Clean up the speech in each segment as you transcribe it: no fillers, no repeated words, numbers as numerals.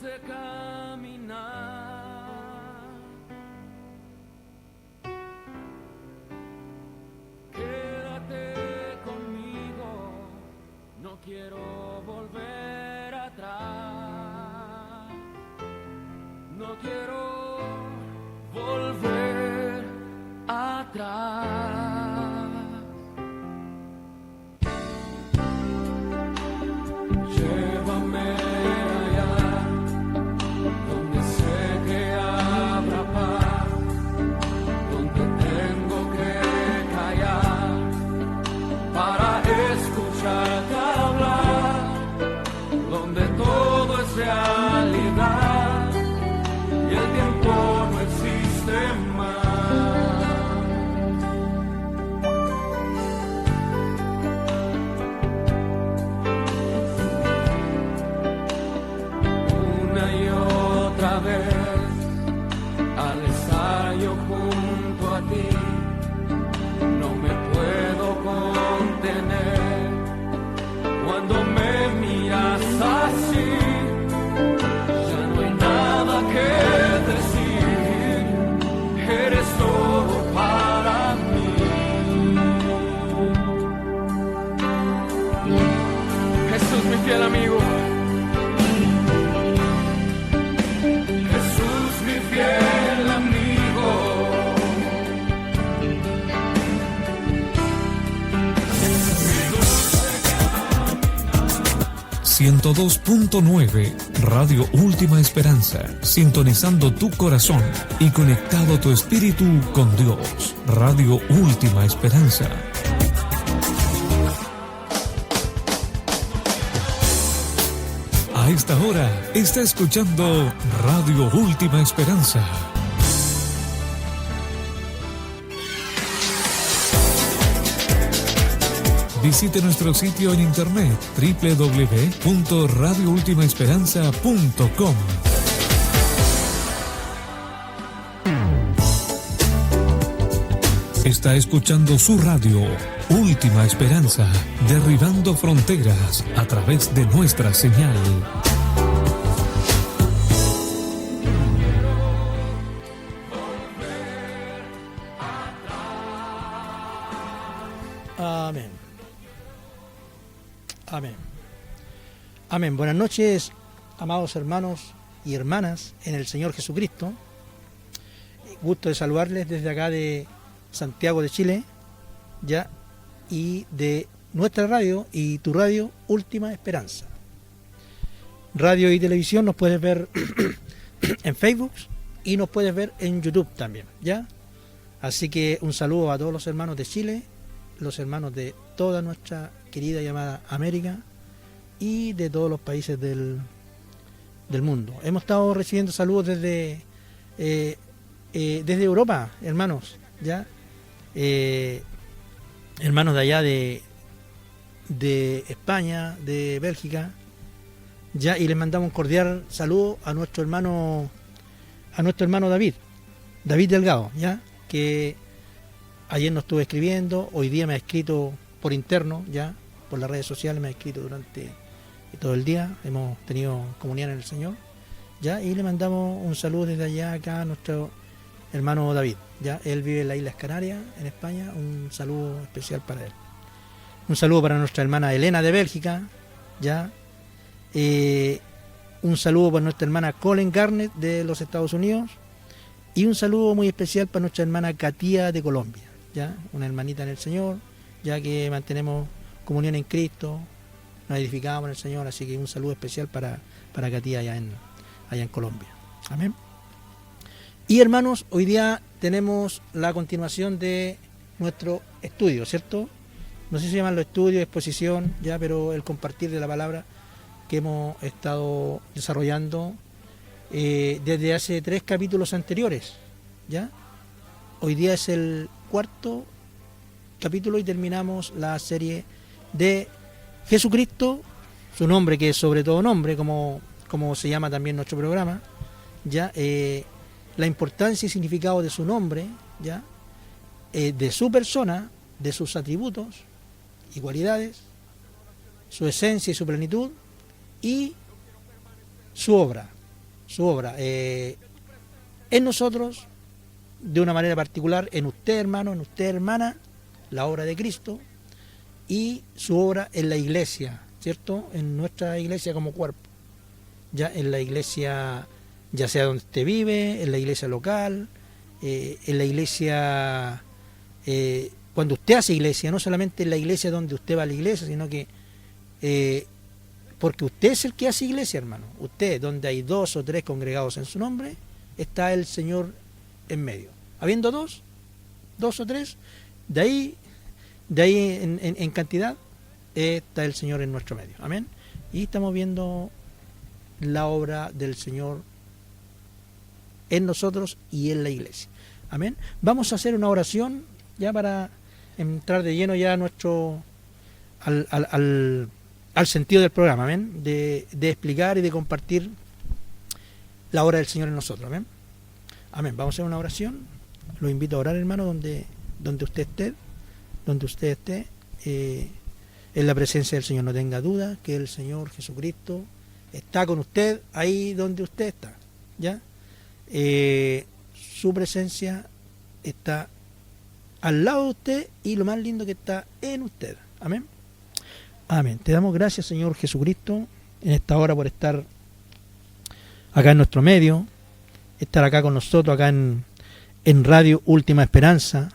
de caminar. Quédate conmigo, no quiero volver atrás. No quiero volver atrás. Llévame allá, donde sé que habrá paz, donde tengo que callar para escucharte hablar, donde todo es realidad y el tiempo no existe más. Una y otra vez, al estar yo junto a ti, no me puedo contener. Cuando me miras así, ya no hay nada que decir, eres todo para mí. Jesús, mi fiel amigo. Jesús, mi fiel amigo. 102.9 Radio Última Esperanza, sintonizando tu corazón y conectado tu espíritu con Dios. Radio Última Esperanza. A esta hora está escuchando Radio Última Esperanza. Visite nuestro sitio en internet www.radioultimaesperanza.com. Está escuchando su radio, Última Esperanza, derribando fronteras a través de nuestra señal. Amén. Amén. Amén. Buenas noches, amados hermanos y hermanas en el Señor Jesucristo. Gusto de saludarles desde acá de Santiago de Chile, ya, y de nuestra radio y tu radio Última Esperanza. Radio y televisión nos puedes ver en Facebook y nos puedes ver en YouTube también, ya. Así que un saludo a todos los hermanos de Chile, los hermanos de toda nuestra querida llamada América y de todos los países del mundo. Hemos estado recibiendo saludos desde Europa, hermanos, ya, hermanos de allá de España, de Bélgica, ya, y les mandamos un cordial saludo a nuestro hermano David Delgado, ya, que ayer nos estuvo escribiendo, hoy día me ha escrito por interno, ya, por las redes sociales, me ha escrito durante todo el día, hemos tenido comunión en el Señor, ya, y le mandamos un saludo desde allá acá a nuestro hermano David, ya, él vive en las Islas Canarias, en España, un saludo especial para él. Un saludo para nuestra hermana Elena de Bélgica, ya, un saludo para nuestra hermana Colin Garnett de los Estados Unidos, y un saludo muy especial para nuestra hermana Katia de Colombia, ya, una hermanita en el Señor, ya que mantenemos comunión en Cristo, nos edificamos en el Señor, así que un saludo especial para Katia allá en Colombia. Amén. Y hermanos, hoy día tenemos la continuación de nuestro estudio, ¿cierto? No sé si se llaman los estudios, exposición, ya, pero el compartir de la palabra que hemos estado desarrollando desde hace 3 capítulos anteriores, ¿ya? Hoy día es el 4º capítulo y terminamos la serie de Jesucristo, su nombre que es sobre todo nombre, como se llama también nuestro programa, ya, la importancia y significado de su nombre, ya, de su persona, de sus atributos y cualidades, su esencia y su plenitud, y su obra, su obra en nosotros, de una manera particular, en usted, hermano, en usted, hermana, la obra de Cristo, y su obra en la iglesia, ¿cierto? En nuestra iglesia como cuerpo, ya en la iglesia, ya sea donde usted vive, en la iglesia local, en la iglesia, cuando usted hace iglesia, no solamente en la iglesia donde usted va a la iglesia, sino que, porque usted es el que hace iglesia, hermano. Usted, donde hay 2 o 3 congregados en su nombre, está el Señor en medio. Habiendo 2 o 3, de ahí en cantidad, está el Señor en nuestro medio. Amén. Y estamos viendo la obra del Señor en nosotros y en la iglesia. Amén. Vamos a hacer una oración ya para entrar de lleno ya a nuestro al sentido del programa, amén, de explicar y de compartir la obra del Señor en nosotros. Amén. Amén. Vamos a hacer una oración. Lo invito a orar, hermano, donde usted esté, en la presencia del Señor. No tenga duda que el Señor Jesucristo está con usted ahí donde usted está, ¿ya? Su presencia está al lado de usted y lo más lindo que está en usted. Amén. Amén. Te damos gracias, Señor Jesucristo, en esta hora por estar acá en nuestro medio, estar acá con nosotros, acá en Radio Última Esperanza,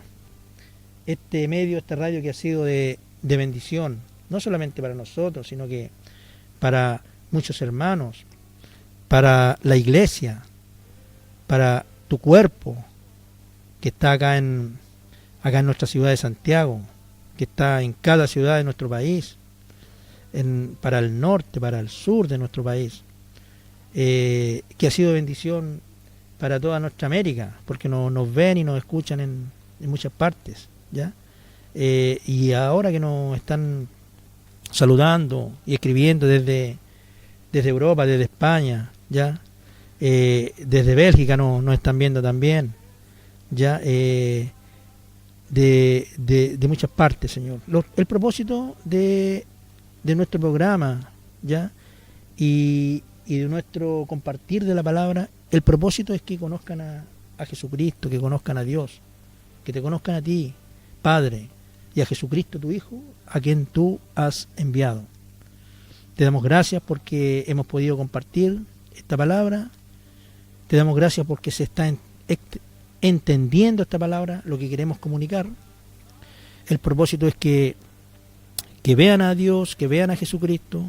este medio, esta radio que ha sido de bendición, no solamente para nosotros, sino que para muchos hermanos, para la iglesia, para tu cuerpo, que está acá en nuestra ciudad de Santiago, que está en cada ciudad de nuestro país, para el norte, para el sur de nuestro país, que ha sido bendición para toda nuestra América, porque nos ven y nos escuchan en muchas partes, ¿ya? Y ahora que nos están saludando y escribiendo desde Europa, desde España, ¿ya? Desde Bélgica nos están viendo también, ¿ya? De muchas partes, Señor. El propósito de nuestro programa, ¿ya? Y de nuestro compartir de la palabra, el propósito es que conozcan a Jesucristo, que conozcan a Dios, que te conozcan a ti, Padre, y a Jesucristo tu Hijo, a quien tú has enviado. Te damos gracias porque hemos podido compartir esta palabra. Te damos gracias porque se está entendiendo esta palabra, lo que queremos comunicar. El propósito es que vean a Dios, que vean a Jesucristo.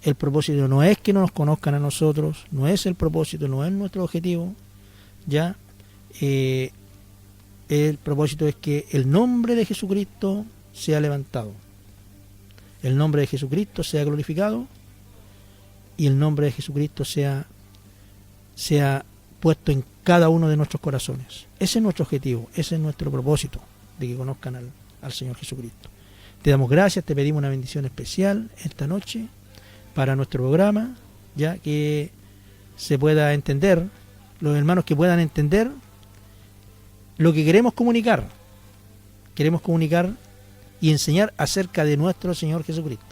El propósito no es que no nos conozcan a nosotros, no es el propósito, no es nuestro objetivo, ¿ya? El propósito es que el nombre de Jesucristo sea levantado, el nombre de Jesucristo sea glorificado y el nombre de Jesucristo sea puesto en cada uno de nuestros corazones. Ese es nuestro objetivo, ese es nuestro propósito, de que conozcan al Señor Jesucristo. Te damos gracias, te pedimos una bendición especial esta noche para nuestro programa, ya que se pueda entender, los hermanos que puedan entender lo que queremos comunicar. Queremos comunicar y enseñar acerca de nuestro Señor Jesucristo.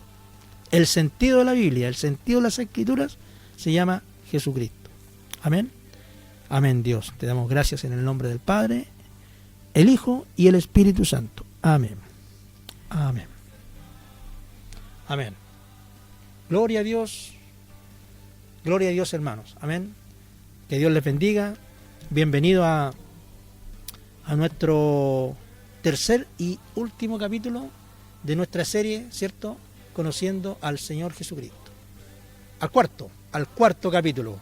El sentido de la Biblia, el sentido de las Escrituras se llama Jesucristo. Amén. Amén, Dios. Te damos gracias en el nombre del Padre, el Hijo y el Espíritu Santo. Amén. Amén. Amén. Gloria a Dios. Gloria a Dios, hermanos. Amén. Que Dios les bendiga. Bienvenido a nuestro tercer y último capítulo de nuestra serie, ¿cierto? Conociendo al Señor Jesucristo. Al cuarto capítulo.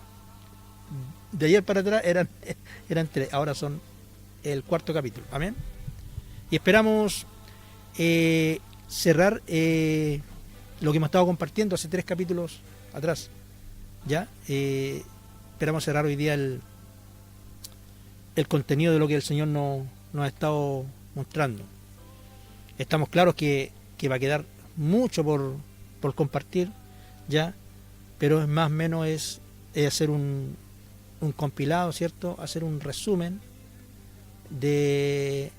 De ayer para atrás eran 3, ahora son el cuarto capítulo. Amén. Y esperamos cerrar lo que hemos estado compartiendo hace 3 capítulos atrás. ¿Ya? Esperamos cerrar hoy día el contenido de lo que el Señor nos ha estado mostrando. Estamos claros que va a quedar mucho por compartir, ¿ya? Pero es más o menos es hacer un compilado, ¿cierto? Hacer un resumen del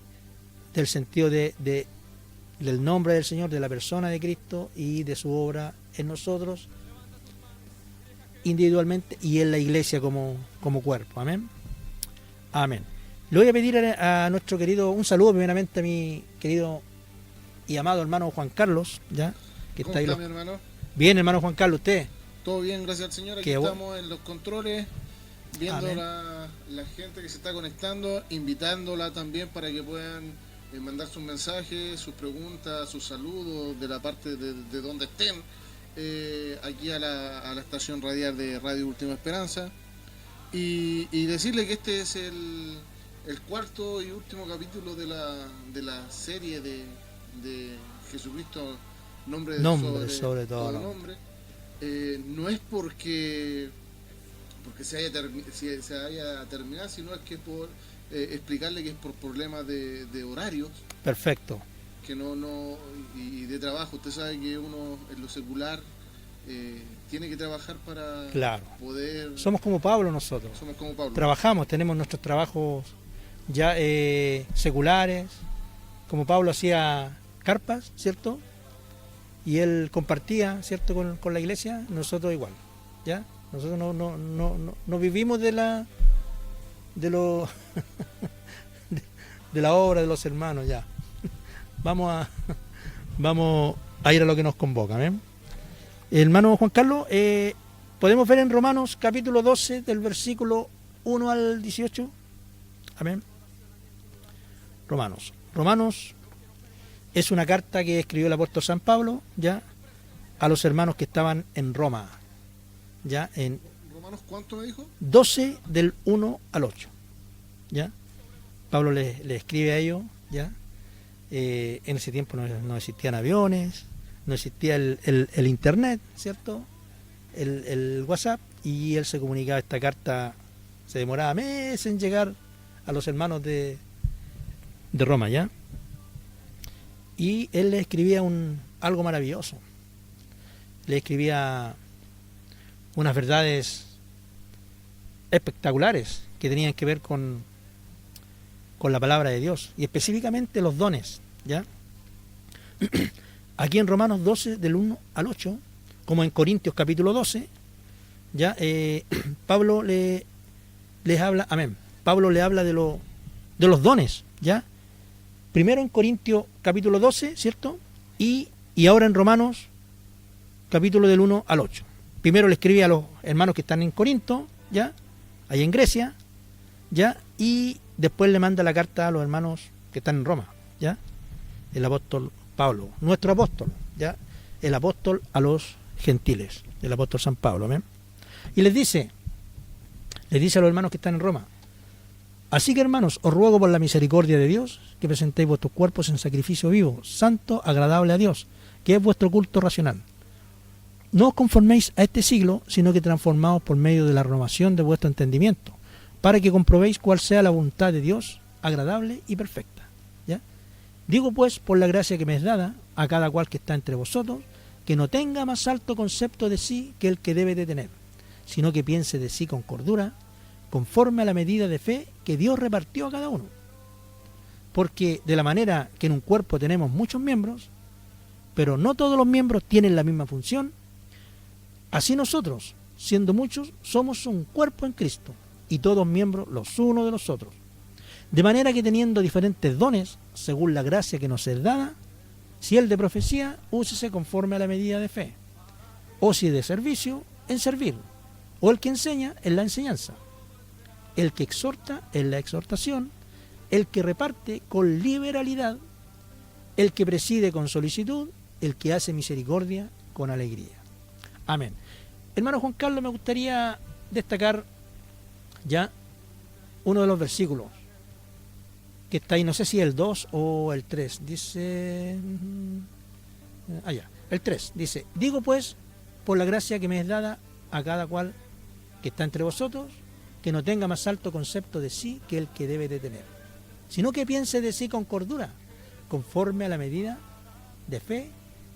sentido del nombre del Señor, de la persona de Cristo y de su obra en nosotros, individualmente y en la iglesia como cuerpo. Amén. Amén. Le voy a pedir a nuestro querido, un saludo primeramente a mi querido y amado hermano Juan Carlos, ya que ¿Cómo está ahí. está, mi hermano? Bien, hermano Juan Carlos, ¿usted? Todo bien, gracias al Señor. Aquí Qué estamos en los controles, viendo Amén. la gente que se está conectando, invitándola también para que puedan mandar sus mensajes, sus preguntas, sus saludos de la parte de donde estén, aquí a la estación radial de Radio Última Esperanza. Y decirle que este es el cuarto y último capítulo de la serie de Jesucristo, nombre sobre todo nombre. No es porque se haya terminado, sino es que es por explicarle que es por problemas de horarios. Perfecto. Que y de trabajo. Usted sabe que uno en lo secular tiene que trabajar para poder... Somos como Pablo nosotros. Somos como Pablo. Trabajamos, tenemos nuestros trabajos ya seculares, como Pablo hacía carpas, ¿cierto? Y él compartía, ¿cierto?, con la iglesia, nosotros igual, ¿ya? Nosotros no vivimos de la obra de los hermanos, ya. Vamos a ir a lo que nos convoca, ¿eh? Hermano Juan Carlos, podemos ver en Romanos capítulo 12 del versículo 1 al 18. Amén. Romanos es una carta que escribió el apóstol San Pablo, ya, a los hermanos que estaban en Roma, ya, en ¿Romanos cuánto me dijo? 12 del 1 al 8, ya. Pablo le escribe a ellos, ya. En ese tiempo no existían aviones, no existía el internet, ¿cierto? El WhatsApp, y él se comunicaba. Esta carta se demoraba meses en llegar a los hermanos de Roma, ¿ya? Y él le escribía algo maravilloso. Le escribía unas verdades espectaculares que tenían que ver con la palabra de Dios, y específicamente los dones, ¿ya? Aquí en Romanos 12 del 1 al 8, como en Corintios capítulo 12, ya, Pablo les habla, amén, Pablo le habla de los dones, ¿ya? Primero en Corintios capítulo 12, ¿cierto? Y ahora en Romanos capítulo del 1 al 8. Primero le escribe a los hermanos que están en Corinto, ¿ya? Ahí en Grecia, ¿ya? Y después le manda la carta a los hermanos que están en Roma, ¿ya? El apóstol Pablo, nuestro apóstol, ¿ya? El apóstol a los gentiles, el apóstol San Pablo, ¿amén? Y les dice a los hermanos que están en Roma: así que, hermanos, os ruego por la misericordia de Dios que presentéis vuestros cuerpos en sacrificio vivo, santo, agradable a Dios, que es vuestro culto racional. No os conforméis a este siglo, sino que transformaos por medio de la renovación de vuestro entendimiento, para que comprobéis cuál sea la voluntad de Dios, agradable y perfecta, ¿ya? Digo pues, por la gracia que me es dada, a cada cual que está entre vosotros, que no tenga más alto concepto de sí que el que debe de tener, sino que piense de sí con cordura, conforme a la medida de fe que Dios repartió a cada uno. Porque de la manera que en un cuerpo tenemos muchos miembros, pero no todos los miembros tienen la misma función, así nosotros, siendo muchos, somos un cuerpo en Cristo, y todos miembros los unos de los otros. De manera que teniendo diferentes dones, según la gracia que nos es dada, si el de profecía, úsese conforme a la medida de fe, o si de servicio, en servir, o el que enseña, en la enseñanza, el que exhorta, en la exhortación, el que reparte con liberalidad, el que preside con solicitud, el que hace misericordia con alegría. Amén. Hermano Juan Carlos, me gustaría destacar ya uno de los versículos que está ahí, no sé si el 2 o el 3, dice, el 3, dice: digo pues, por la gracia que me es dada a cada cual que está entre vosotros, que no tenga más alto concepto de sí que el que debe de tener, sino que piense de sí con cordura, conforme a la medida de fe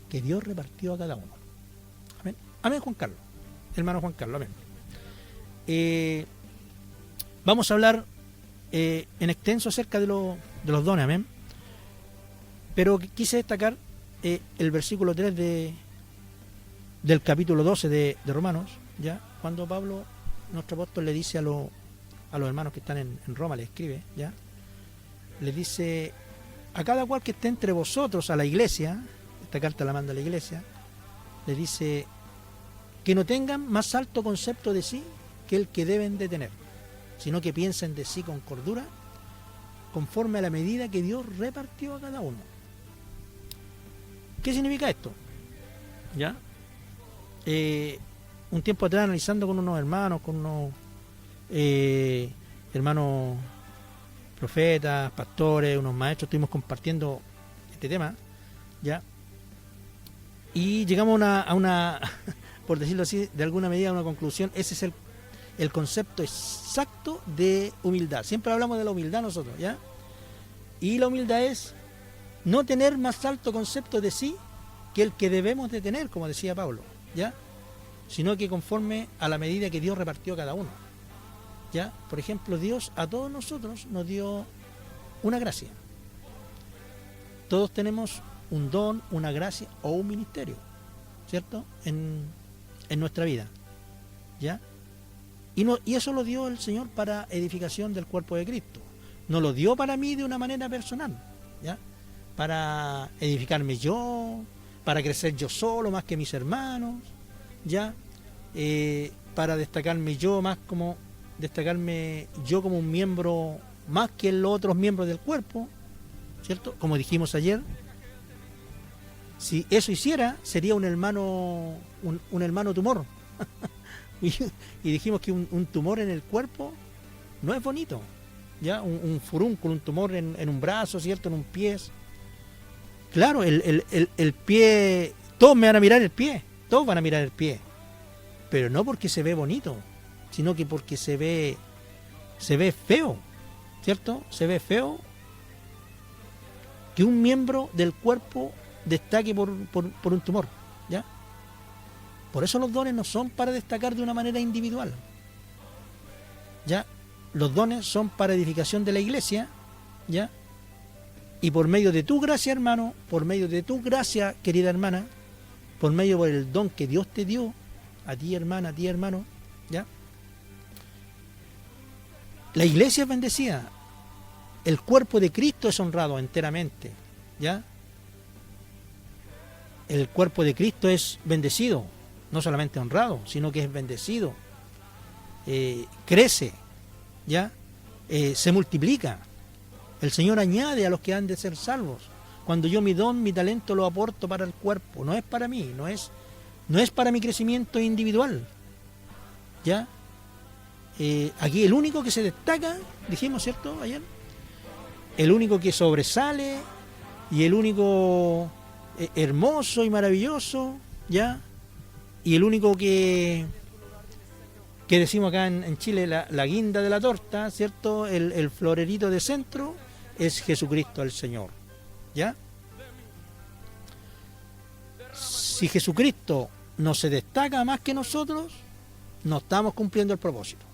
que Dios repartió a cada uno. Amén. Amén, Juan Carlos, hermano Juan Carlos, amén. Vamos a hablar en extenso acerca de los dones, amén. Pero quise destacar el versículo 3 del capítulo 12 de Romanos, ¿ya? cuando Pablo, nuestro apóstol, le dice a los hermanos que están en Roma, le escribe, ¿ya? Le dice a cada cual que esté entre vosotros, a la iglesia, esta carta la manda a la iglesia, le dice que no tengan más alto concepto de sí que el que deben de tener, sino que piensen de sí con cordura, conforme a la medida que Dios repartió a cada uno. ¿Qué significa esto? ¿Ya? Un tiempo atrás, analizando con unos hermanos, hermanos profetas, pastores, unos maestros, estuvimos compartiendo este tema, ¿ya? Y llegamos a una por decirlo así, de alguna medida, a una conclusión. Ese es el concepto exacto de humildad. Siempre hablamos de la humildad nosotros, ¿ya? Y la humildad es no tener más alto concepto de sí que el que debemos de tener, como decía Pablo, ¿ya? Sino que conforme a la medida que Dios repartió a cada uno, ¿ya? Por ejemplo, Dios a todos nosotros nos dio una gracia. Todos tenemos un don, una gracia o un ministerio, ¿cierto? En nuestra vida, ¿ya? Y eso lo dio el Señor para edificación del cuerpo de Cristo. No lo dio para mí de una manera personal, ¿ya? Para edificarme yo, para crecer yo solo más que mis hermanos, ¿ya? Para destacarme yo como un miembro más que los otros miembros del cuerpo, ¿cierto? Como dijimos ayer, si eso hiciera, sería un hermano tumor. Y dijimos que un tumor en el cuerpo no es bonito, ¿ya? Un furúnculo, un tumor en un brazo, ¿cierto? En un pie. Claro, el pie, todos me van a mirar el pie, todos van a mirar el pie, pero no porque se ve bonito, sino que porque se ve feo, ¿cierto? Se ve feo que un miembro del cuerpo destaque por un tumor, ¿ya? Por eso los dones no son para destacar de una manera individual, ¿ya? Los dones son para edificación de la iglesia, ¿ya? Y por medio de tu gracia, hermano, por medio de tu gracia, querida hermana, por medio del don que Dios te dio, a ti hermana, a ti hermano, ¿ya? La iglesia es bendecida, el cuerpo de Cristo es honrado enteramente, ¿ya? El cuerpo de Cristo es bendecido, no solamente honrado, sino que es bendecido, crece, ¿ya? Se multiplica. El Señor añade a los que han de ser salvos. Cuando yo mi don, mi talento lo aporto para el cuerpo, no es para mí, no es para mi crecimiento individual, ¿ya? Aquí el único que se destaca, dijimos, ¿cierto? Ayer, el único que sobresale y el único hermoso y maravilloso, ¿ya? Y el único que decimos acá en Chile, la guinda de la torta, ¿cierto? El florerito de centro es Jesucristo el Señor, ¿ya? Si Jesucristo no se destaca más que nosotros, no estamos cumpliendo el propósito.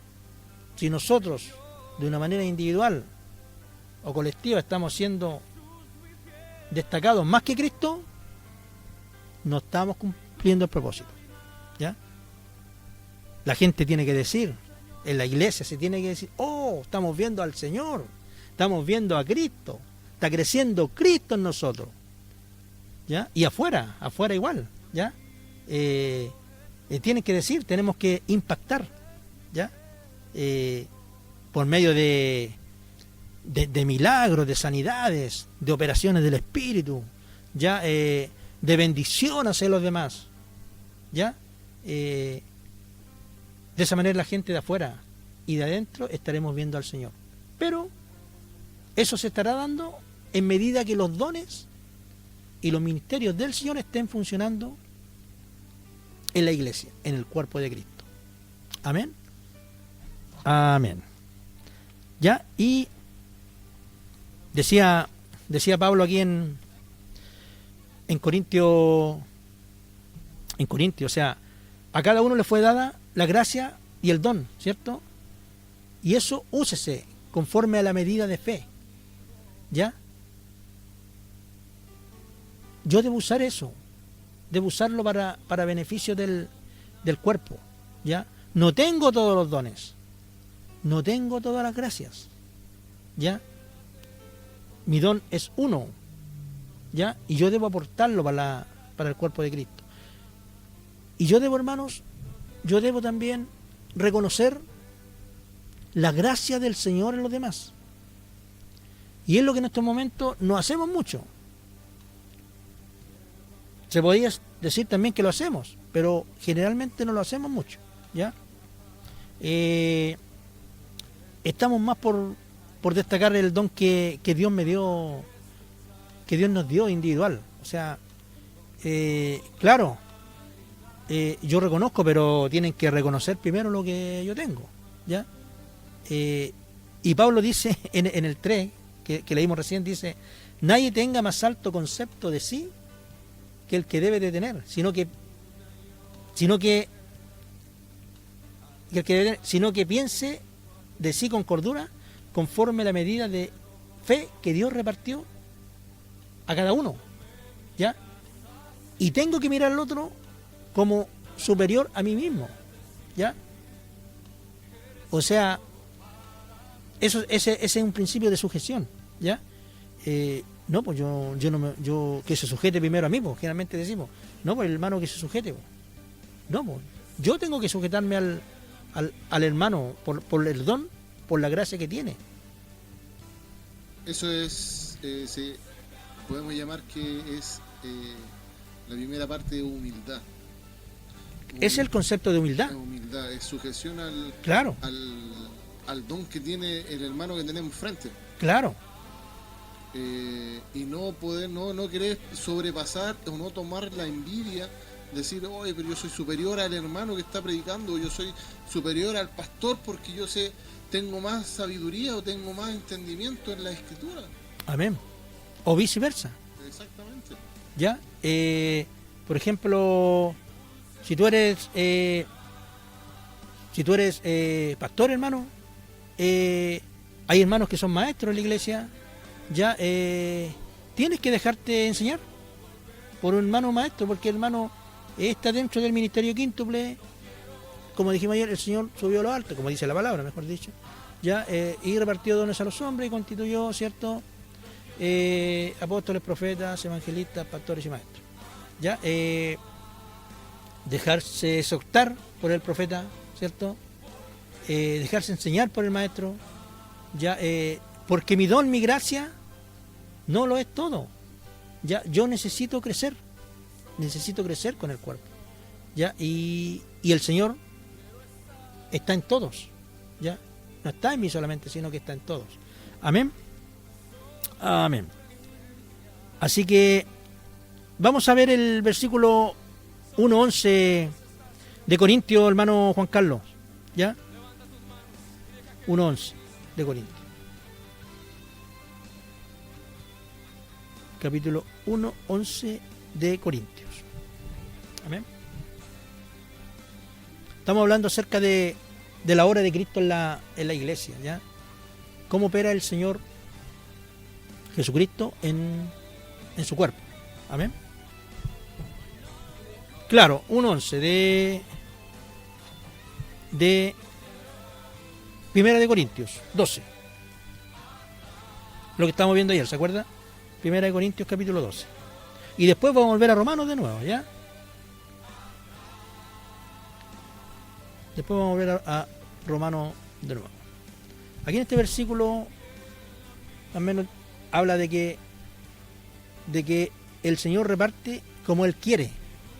Si nosotros, de una manera individual o colectiva, estamos siendo destacados más que Cristo, no estamos cumpliendo el propósito, ¿ya? La gente tiene que decir, en la iglesia se tiene que decir, oh, estamos viendo al Señor, estamos viendo a Cristo, está creciendo Cristo en nosotros, ¿ya? Y afuera igual, ¿ya? Tienen que decir, tenemos que impactar, ¿ya? Por medio de milagros, de sanidades, de operaciones del Espíritu, ¿ya? De bendición hacia los demás, ¿ya? De esa manera la gente de afuera y de adentro estaremos viendo al Señor. Pero eso se estará dando en medida que los dones y los ministerios del Señor estén funcionando en la iglesia, en el cuerpo de Cristo. Amén. Amén. Ya, y decía Pablo aquí en Corintios, o sea, a cada uno le fue dada la gracia y el don, ¿cierto? Y eso úsese conforme a la medida de fe, ¿ya? Yo debo usar eso, debo usarlo para beneficio del cuerpo, ¿ya? no tengo todos los dones, no tengo todas las gracias, ¿ya? Mi don es uno, ¿ya? Y yo debo aportarlo para el cuerpo de Cristo. Y yo debo, hermanos, yo debo también reconocer la gracia del Señor en los demás. Y es lo que en estos momentos no hacemos mucho. Se podría decir también que lo hacemos, pero generalmente no lo hacemos mucho, ¿ya? Estamos más por destacar el don que Dios me dio, que Dios nos dio individual. O sea, claro, yo reconozco, pero tienen que reconocer primero lo que yo tengo, ¿ya? Y Pablo dice en el 3, que leímos recién, dice: nadie tenga más alto concepto de sí que el que debe de tener, sino que piense de sí con cordura, conforme a la medida de fe que Dios repartió a cada uno, ¿ya? Y tengo que mirar al otro como superior a mí mismo, ¿ya? O sea, ese es un principio de sujeción, ¿ya? No, pues yo que se sujete primero a mí, pues generalmente decimos, no, pues el hermano que se sujete, pues. No, pues yo tengo que sujetarme al hermano por el don, por la gracia que tiene. Eso es, podemos llamar que es la primera parte de humildad. Es el concepto de humildad. Humildad, es sujeción claro, al don que tiene el hermano que tenemos frente. Claro. Y no poder, no querer sobrepasar o no tomar la envidia, decir, oye, pero yo soy superior al hermano que está predicando, yo soy superior al pastor porque yo tengo más sabiduría o tengo más entendimiento en la escritura. Amén. O viceversa. Exactamente. ¿Ya? Por ejemplo, si tú eres pastor, hermano, hay hermanos que son maestros en la iglesia, ya tienes que dejarte enseñar por un hermano maestro, porque el hermano está dentro del ministerio quíntuple. Como dijimos ayer, el Señor subió a lo alto, como dice la palabra, mejor dicho, ya, y repartió dones a los hombres y constituyó, ¿cierto?, apóstoles, profetas, evangelistas, pastores y maestros. Ya, dejarse exhortar por el profeta, ¿cierto?, dejarse enseñar por el maestro, ya, porque mi don, mi gracia, no lo es todo. Ya, yo necesito crecer con el cuerpo, ya, y el Señor está en todos, ya, no está en mí solamente, sino que está en todos. Amén. Amén. Así que vamos a ver el versículo 1:11 de Corintios, hermano Juan Carlos, ya, 1:11 de Corintios. Capítulo 1:11 de Corintios. Amén. Estamos hablando acerca de la obra de Cristo en la iglesia, ¿ya? Cómo opera el Señor Jesucristo en su cuerpo. Amén. Claro, 1:11 de Primera de Corintios 12. Lo que estamos viendo ayer, ¿se acuerda? Primera de Corintios capítulo 12. Y después vamos a volver a Romanos de nuevo, ¿ya? Después vamos a volver a Romanos de nuevo. Aquí en este versículo al menos habla de que el Señor reparte como Él quiere,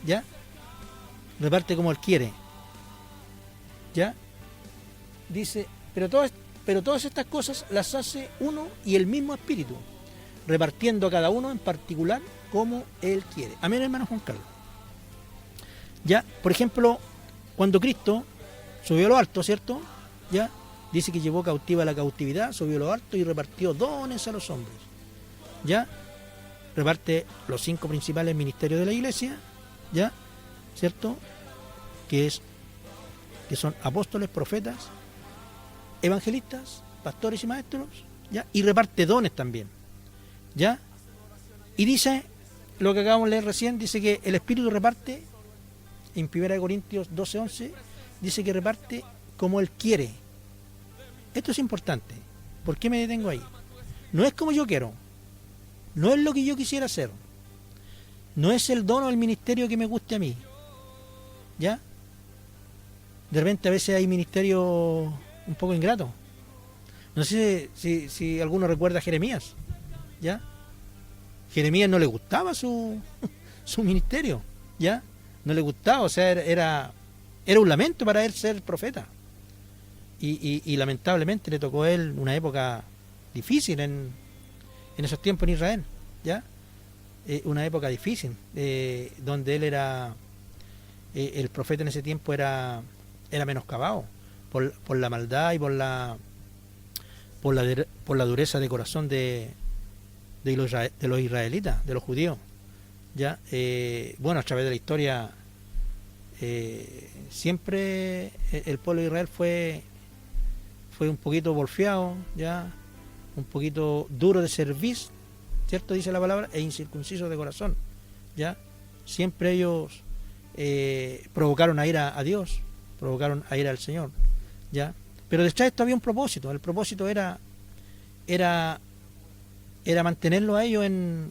¿ya? Reparte como Él quiere, ¿ya? Dice, pero todas estas cosas las hace uno y el mismo Espíritu, repartiendo a cada uno en particular como Él quiere. Amén, hermano Juan Carlos. Ya, por ejemplo, cuando Cristo subió a lo alto, ¿cierto? Ya, dice que llevó cautiva la cautividad, subió a lo alto y repartió dones a los hombres. Ya, reparte los 5 principales ministerios de la iglesia, ya, ¿cierto? Que son apóstoles, profetas, evangelistas, pastores y maestros, ya, y reparte dones también, ya. Y dice lo que acabamos de leer recién, dice que el Espíritu reparte en 1 Corintios 12:11, dice que reparte como Él quiere. Esto es importante. ¿Por qué me detengo ahí? No es como yo quiero, no es lo que yo quisiera hacer, no es el don o el ministerio que me guste a mí, ¿ya? De repente a veces hay ministerios un poco ingratos. No sé si alguno recuerda a Jeremías, ¿ya? Jeremías no le gustaba su ministerio, ¿ya? No le gustaba, o sea, era un lamento para él ser profeta. Y lamentablemente le tocó a él una época difícil en esos tiempos en Israel, ¿ya? Una época difícil, donde él era, el profeta en ese tiempo era menoscabado por la maldad y por la dureza de corazón de los israelitas, de los judíos, ¿ya? Bueno, a través de la historia siempre el pueblo de Israel fue un poquito golpeado, ¿ya? Un poquito duro de servicio, ¿cierto? Dice la palabra, e incircunciso de corazón, ¿ya? Siempre ellos provocaron a ira a Dios, provocaron a ira al Señor, ¿ya? Pero detrás de esto había un propósito. El propósito era mantenerlo a ellos en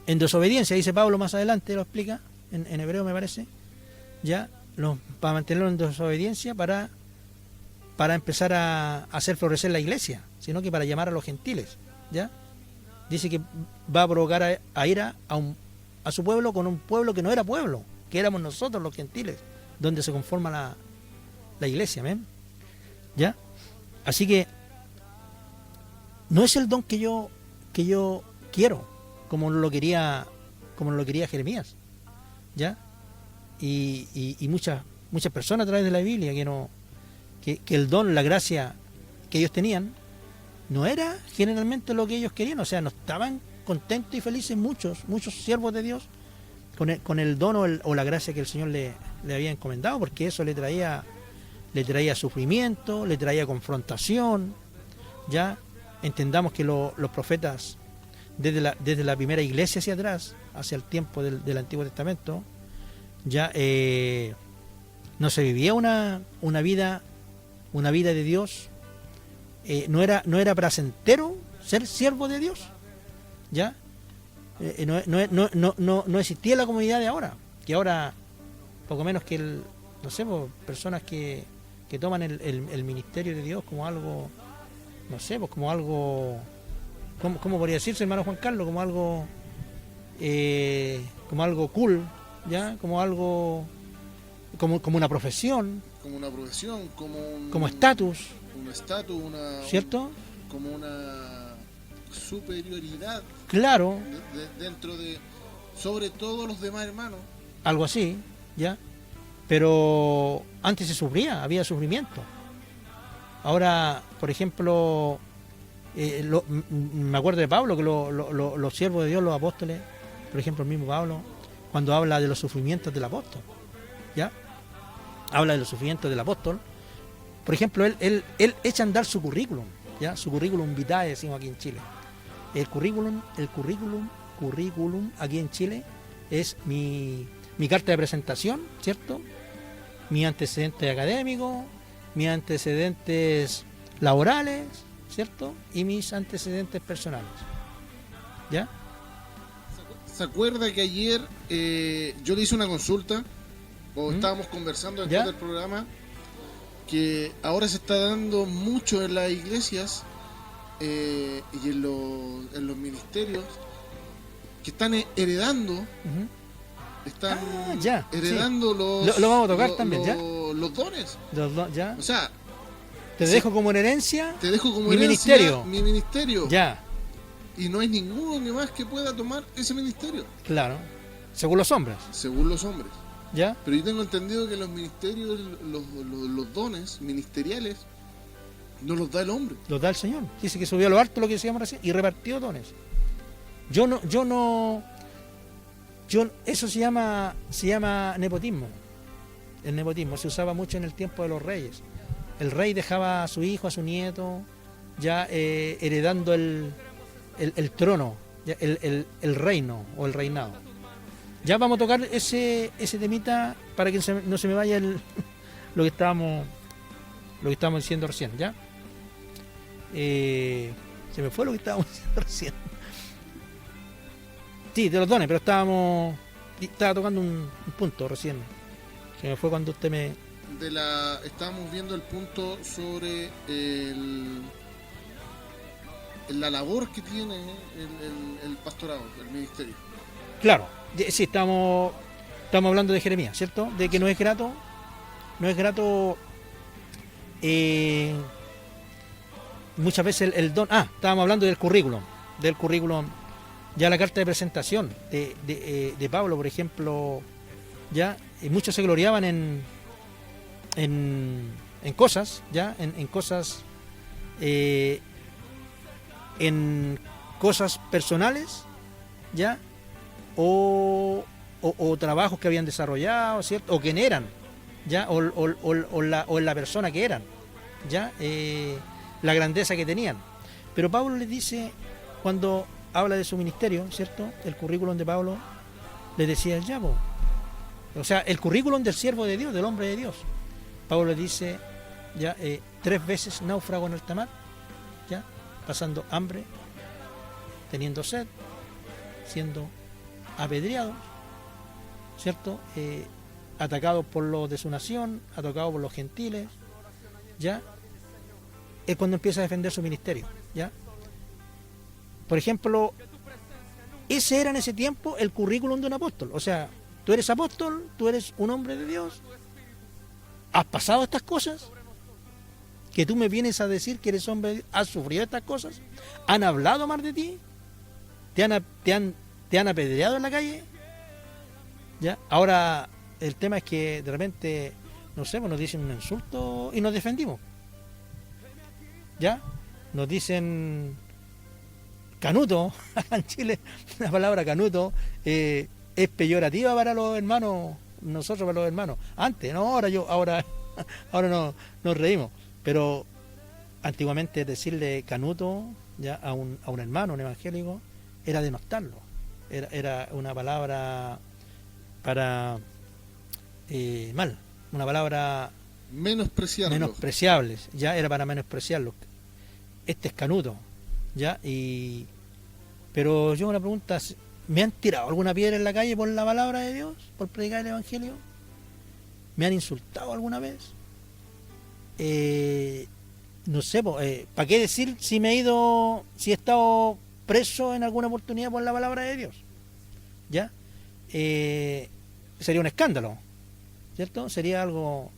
desobediencia. Dice Pablo más adelante, lo explica en hebreo, me parece, ya, para mantenerlo en desobediencia, para empezar a hacer florecer la iglesia, sino que para llamar a los gentiles, ¿ya? Dice que va a provocar a ira a su pueblo con un pueblo que no era pueblo, que éramos nosotros los gentiles, donde se conforma la iglesia, ¿ven? ¿Ya? Así que no es el don que yo quiero, como lo quería Jeremías, ¿ya? Y muchas personas a través de la Biblia que el don, la gracia que ellos tenían no era generalmente lo que ellos querían, o sea, no estaban contentos y felices muchos siervos de Dios con el don o la gracia que el Señor le había encomendado, porque eso le traía sufrimiento, le traía confrontación, ¿ya? Entendamos que los profetas desde la primera iglesia hacia atrás, hacia el tiempo del Antiguo Testamento, ya no se vivía una vida de Dios, no era placentero ser siervo de Dios, ¿ya? No existía la comunidad de ahora, que ahora poco menos que no sé, pues, personas que toman el ministerio de Dios como algo, no sé, pues como algo, ¿cómo podría decirse, hermano Juan Carlos? Como algo cool, ¿ya? Como algo, como una profesión. Como estatus. Un estatus, ¿cierto? Como una superioridad. Claro. Dentro de, sobre todo los demás hermanos. Algo así, ¿ya? Pero antes se sufría, había sufrimiento. Ahora, por ejemplo, me acuerdo de Pablo, que los siervos de Dios, los apóstoles, por ejemplo, el mismo Pablo, cuando habla de los sufrimientos del apóstol, ¿ya? Habla de los sufrimientos del apóstol. Por ejemplo, él echa a andar su currículum, ¿ya? Su currículum vitae, decimos aquí en Chile. El currículum aquí en Chile es mi carta de presentación, ¿cierto? Mis antecedentes académicos, mis antecedentes laborales, ¿cierto? Y mis antecedentes personales, ¿ya? ¿Se acuerda que ayer yo le hice una consulta, o estábamos conversando después del programa, que ahora se está dando mucho en las iglesias y en los ministerios, que están heredando, están heredando sí. Lo vamos a tocar también, ¿ya? Los dones. ¿Ya? O sea, te dejo como en herencia. Te dejo como mi herencia ministerio. Mi ministerio. Ya. Y no hay ninguno más que pueda tomar ese ministerio. Claro. Según los hombres. Según los hombres. ¿Ya? Pero yo tengo entendido que los ministerios, los dones ministeriales, no los da el hombre. Los da el Señor. Dice que subió a lo alto, lo que decíamos recién, y repartió dones. Eso se llama nepotismo. El nepotismo se usaba mucho en el tiempo de los reyes. El rey dejaba a su hijo, a su nieto, ya heredando el trono, ya, el reino o el reinado. Ya vamos a tocar ese temita para que no se me vaya lo que estábamos diciendo recién, ¿ya? Se me fue lo que estábamos diciendo recién. Sí, de los dones, pero estaba tocando un punto recién. Se me fue cuando usted me... Estábamos viendo el punto sobre la labor que tiene el pastorado, el ministerio. Claro, sí, estamos hablando de Jeremías, ¿cierto? De que no es grato muchas veces el don. Estábamos hablando del currículum, ya la carta de presentación de Pablo, por ejemplo, ya muchos se gloriaban en cosas, ya en cosas personales, ya o trabajos que habían desarrollado, ¿cierto? O quién eran, ya o la persona que eran, ya la grandeza que tenían. Pero Pablo les dice, cuando habla de su ministerio, ¿cierto? El currículum de Pablo les decía el llavo, o sea, el currículum del siervo de Dios, del hombre de Dios. Pablo le dice, ya 3 veces náufrago en alta mar, ya pasando hambre, teniendo sed, siendo apedreados, ¿cierto? Atacados por los de su nación, atacados por los gentiles, ya es cuando empieza a defender su ministerio, ya. Por ejemplo, ese era en ese tiempo el currículum de un apóstol. O sea, tú eres apóstol, tú eres un hombre de Dios, has pasado estas cosas, que tú me vienes a decir que eres hombre de Dios, has sufrido estas cosas, han hablado mal de ti, te han apedreado en la calle, ¿ya? Ahora el tema es que de repente, no sé, pues nos dicen un insulto y nos defendimos, ¿ya? Nos dicen canuto, en Chile la palabra canuto es peyorativa para los hermanos, nosotros para los hermanos. Antes, no, ahora no nos reímos, pero antiguamente decirle canuto ya a un hermano, un evangélico, era denostarlo, era una palabra para mal, una palabra menospreciable, ya era para menospreciarlo. Este es canuto, ya. Pero yo una pregunta, ¿me han tirado alguna piedra en la calle por la palabra de Dios, por predicar el evangelio? ¿Me han insultado alguna vez? No sé, ¿para qué decir si he estado preso en alguna oportunidad por la palabra de Dios? ¿Ya? Sería un escándalo, ¿cierto? Sería algo,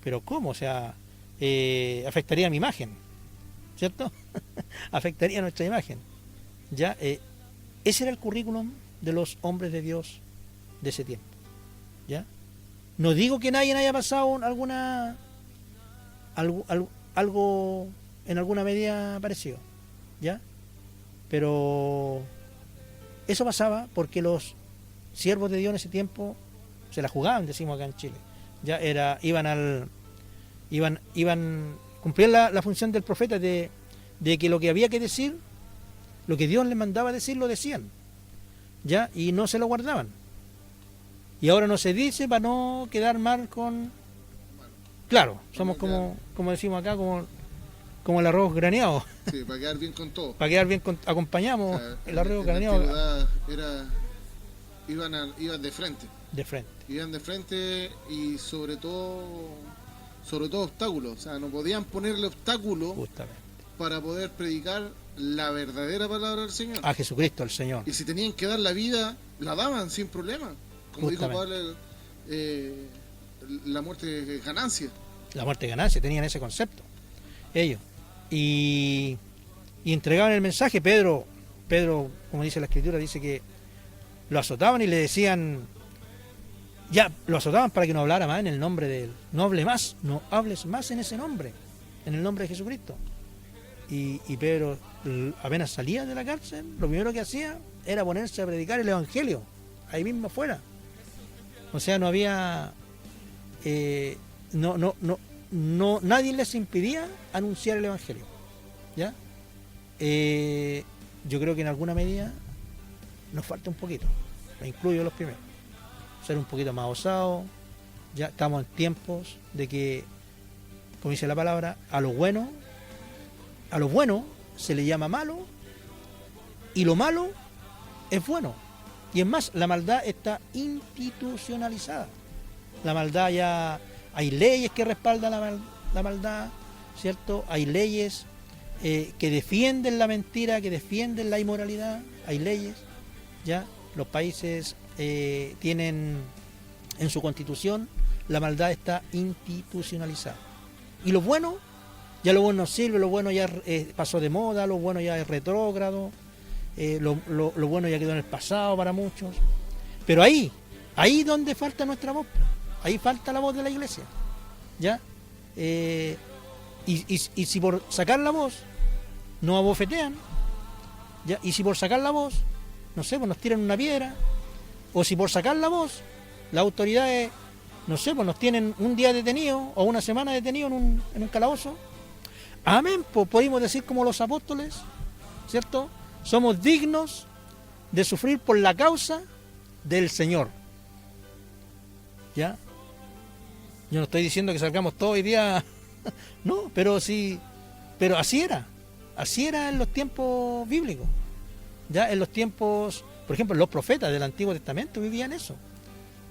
pero ¿cómo? O sea, afectaría mi imagen, ¿cierto? Afectaría nuestra imagen, ¿ya? Ese era el currículum de los hombres de Dios de ese tiempo, ¿ya? No digo que nadie haya pasado algo en alguna medida parecido, ¿ya? Pero eso pasaba porque los siervos de Dios en ese tiempo se la jugaban, decimos acá en Chile. Ya cumplían la función del profeta de que lo que había que decir, lo que Dios les mandaba decir, lo decían, ya, y no se lo guardaban. Y ahora no se dice para no quedar mal con... Claro, somos como decimos acá, como el arroz graneado. Sí, para quedar bien con todo. Para quedar bien acompañamos, o sea, el arroz graneado. Iban de frente. Iban de frente y sobre todo obstáculos. O sea, no podían ponerle obstáculos para poder predicar la verdadera palabra del Señor. A Jesucristo, el Señor. Y si tenían que dar la vida, la daban sin problema. Como dijo Pablo, la muerte es ganancia. La muerte es ganancia, tenían ese concepto ellos. Y entregaban el mensaje. Pedro, como dice la Escritura, dice que lo azotaban y le decían, ya, lo azotaban para que no hablara más en el nombre de él. No hables más en ese nombre, en el nombre de Jesucristo. Y Pedro, apenas salía de la cárcel, lo primero que hacía era ponerse a predicar el evangelio, ahí mismo afuera. O sea, no había... nadie les impedía anunciar el evangelio, ¿ya? Yo creo que en alguna medida nos falta un poquito, me incluyo los primeros, ser un poquito más osados. Ya estamos en tiempos de que, como dice la palabra, a lo bueno se le llama malo y lo malo es bueno. Y es más, la maldad está institucionalizada. La maldad ya, hay leyes que respaldan la maldad, ¿cierto? Hay leyes que defienden la mentira, que defienden la inmoralidad, hay leyes, ¿ya? Los países tienen en su constitución, la maldad está institucionalizada. Y lo bueno, ya lo bueno no sirve, lo bueno ya pasó de moda, lo bueno ya es retrógrado, lo bueno ya quedó en el pasado para muchos. Pero ahí donde falta nuestra voz, ahí falta la voz de la iglesia, ¿ya? Y si por sacar la voz nos abofetean, ¿ya? Y si por sacar la voz, no sé, pues nos tiran una piedra, o si por sacar la voz las autoridades, no sé, pues nos tienen un día detenido o una semana detenido en un calabozo, amén, pues podemos decir como los apóstoles, ¿cierto? Somos dignos de sufrir por la causa del Señor, ¿ya? Yo no estoy diciendo que salgamos todo hoy día, no, pero sí, pero así era en los tiempos bíblicos, ya en los tiempos, por ejemplo, los profetas del Antiguo Testamento vivían eso,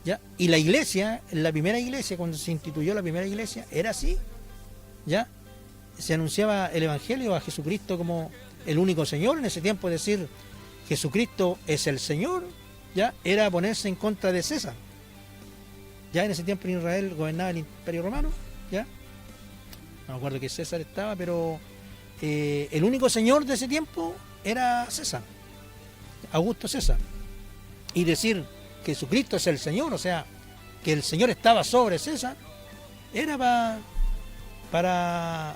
ya, y la iglesia, la primera iglesia, cuando se instituyó la primera iglesia, era así, ya, se anunciaba el Evangelio a Jesucristo como el único Señor. En ese tiempo decir Jesucristo es el Señor, ya, era ponerse en contra de César. Ya en ese tiempo en Israel gobernaba el Imperio Romano, ya. No me acuerdo que César estaba, pero el único señor de ese tiempo era César, Augusto César. Y decir que Jesucristo es el Señor, o sea, que el Señor estaba sobre César, era para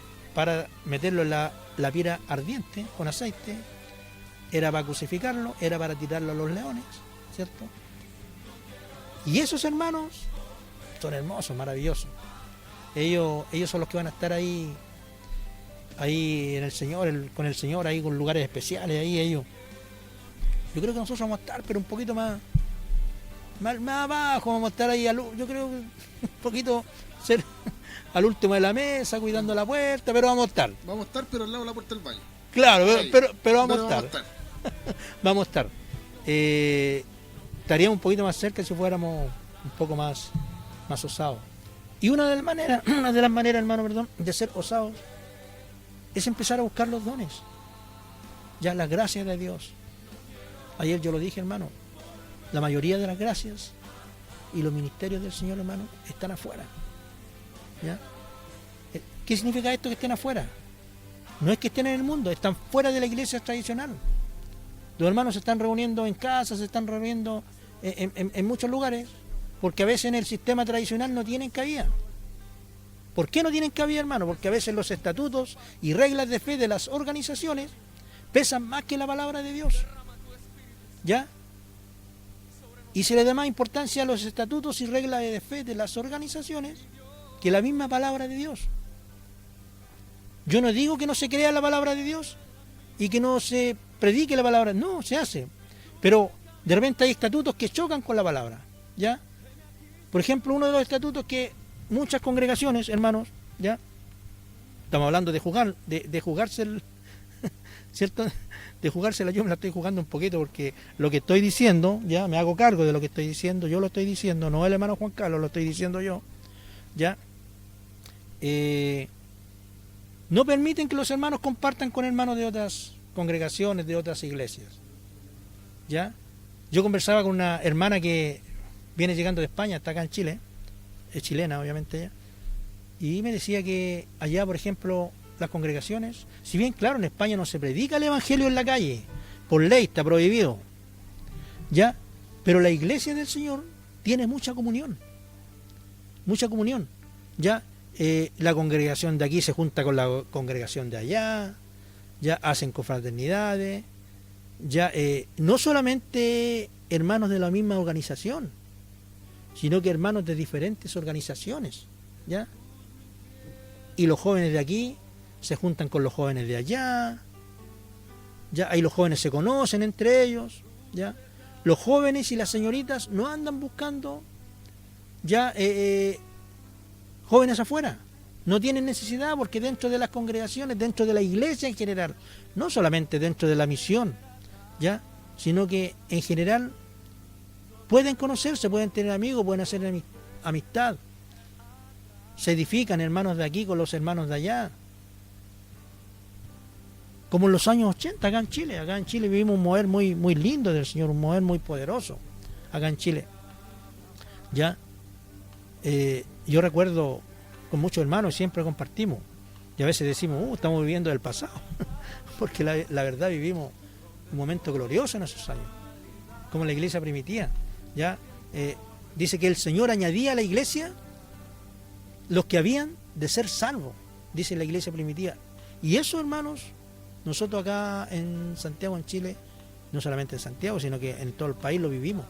meterlo en la pira ardiente con aceite, era para crucificarlo, era para tirarlo a los leones, ¿cierto? Y esos hermanos son hermosos, maravillosos. Ellos son los que van a estar ahí en el Señor, con el Señor, ahí con lugares especiales, ahí ellos. Yo creo que nosotros vamos a estar, pero un poquito más abajo, vamos a estar ahí, yo creo que un poquito ser al último de la mesa, cuidando la puerta, pero vamos a estar. Vamos a estar, pero al lado de la puerta del baño. Claro, pero vamos a estar. Vamos a estar. Estaríamos un poquito más cerca si fuéramos un poco más osados. Y una de las maneras, hermano, de ser osados es empezar a buscar los dones, ya las gracias de Dios. Ayer yo lo dije, hermano, la mayoría de las gracias y los ministerios del Señor, hermano, están afuera, ¿ya? ¿Qué significa esto, que estén afuera? No es que estén en el mundo, están fuera de la iglesia tradicional. Los hermanos se están reuniendo en casas, se están reuniendo en muchos lugares, porque a veces en el sistema tradicional no tienen cabida. ¿Por qué no tienen cabida, hermano? Porque a veces los estatutos y reglas de fe de las organizaciones pesan más que la palabra de Dios, ¿ya? Y se le da más importancia a los estatutos y reglas de fe de las organizaciones que la misma palabra de Dios. Yo no digo que no se crea la palabra de Dios y que no se predique la palabra, no, se hace, pero de repente hay estatutos que chocan con la palabra, ¿ya? Por ejemplo, uno de los estatutos que muchas congregaciones, hermanos, ¿ya? Estamos hablando de jugar, de jugarse ¿cierto? De jugársela, yo me la estoy jugando un poquito porque lo que estoy diciendo, ya me hago cargo de lo que estoy diciendo, yo lo estoy diciendo, no el hermano Juan Carlos, lo estoy diciendo yo, ¿ya? No permiten que los hermanos compartan con hermanos de otras congregaciones, de otras iglesias, ¿ya? Yo conversaba con una hermana que viene llegando de España, está acá en Chile, es chilena obviamente ella, y me decía que allá, por ejemplo, las congregaciones, si bien claro, en España no se predica el evangelio en la calle, por ley está prohibido, ¿ya? Pero la iglesia del Señor tiene mucha comunión, ¿ya? La congregación de aquí se junta con la congregación de allá, ya hacen confraternidades, ya no solamente hermanos de la misma organización, sino que hermanos de diferentes organizaciones, ¿ya? Y los jóvenes de aquí se juntan con los jóvenes de allá, ya ahí los jóvenes se conocen entre ellos, ya los jóvenes y las señoritas no andan buscando ya jóvenes afuera. No tienen necesidad, porque dentro de las congregaciones, dentro de la iglesia en general, no solamente dentro de la misión, ya, sino que en general pueden conocerse, pueden tener amigos, pueden hacer amistad. Se edifican hermanos de aquí con los hermanos de allá. Como en los años 80 acá en Chile. Acá en Chile vivimos un mover muy, muy lindo del Señor, un mover muy poderoso acá en Chile. Ya, yo recuerdo con muchos hermanos, siempre compartimos, y a veces decimos, estamos viviendo del pasado, porque la verdad vivimos un momento glorioso en esos años, como la iglesia primitiva. Ya, dice que el Señor añadía a la iglesia los que habían de ser salvos, dice la iglesia primitiva. Y eso, hermanos, nosotros acá en Santiago, en Chile, no solamente en Santiago, sino que en todo el país lo vivimos.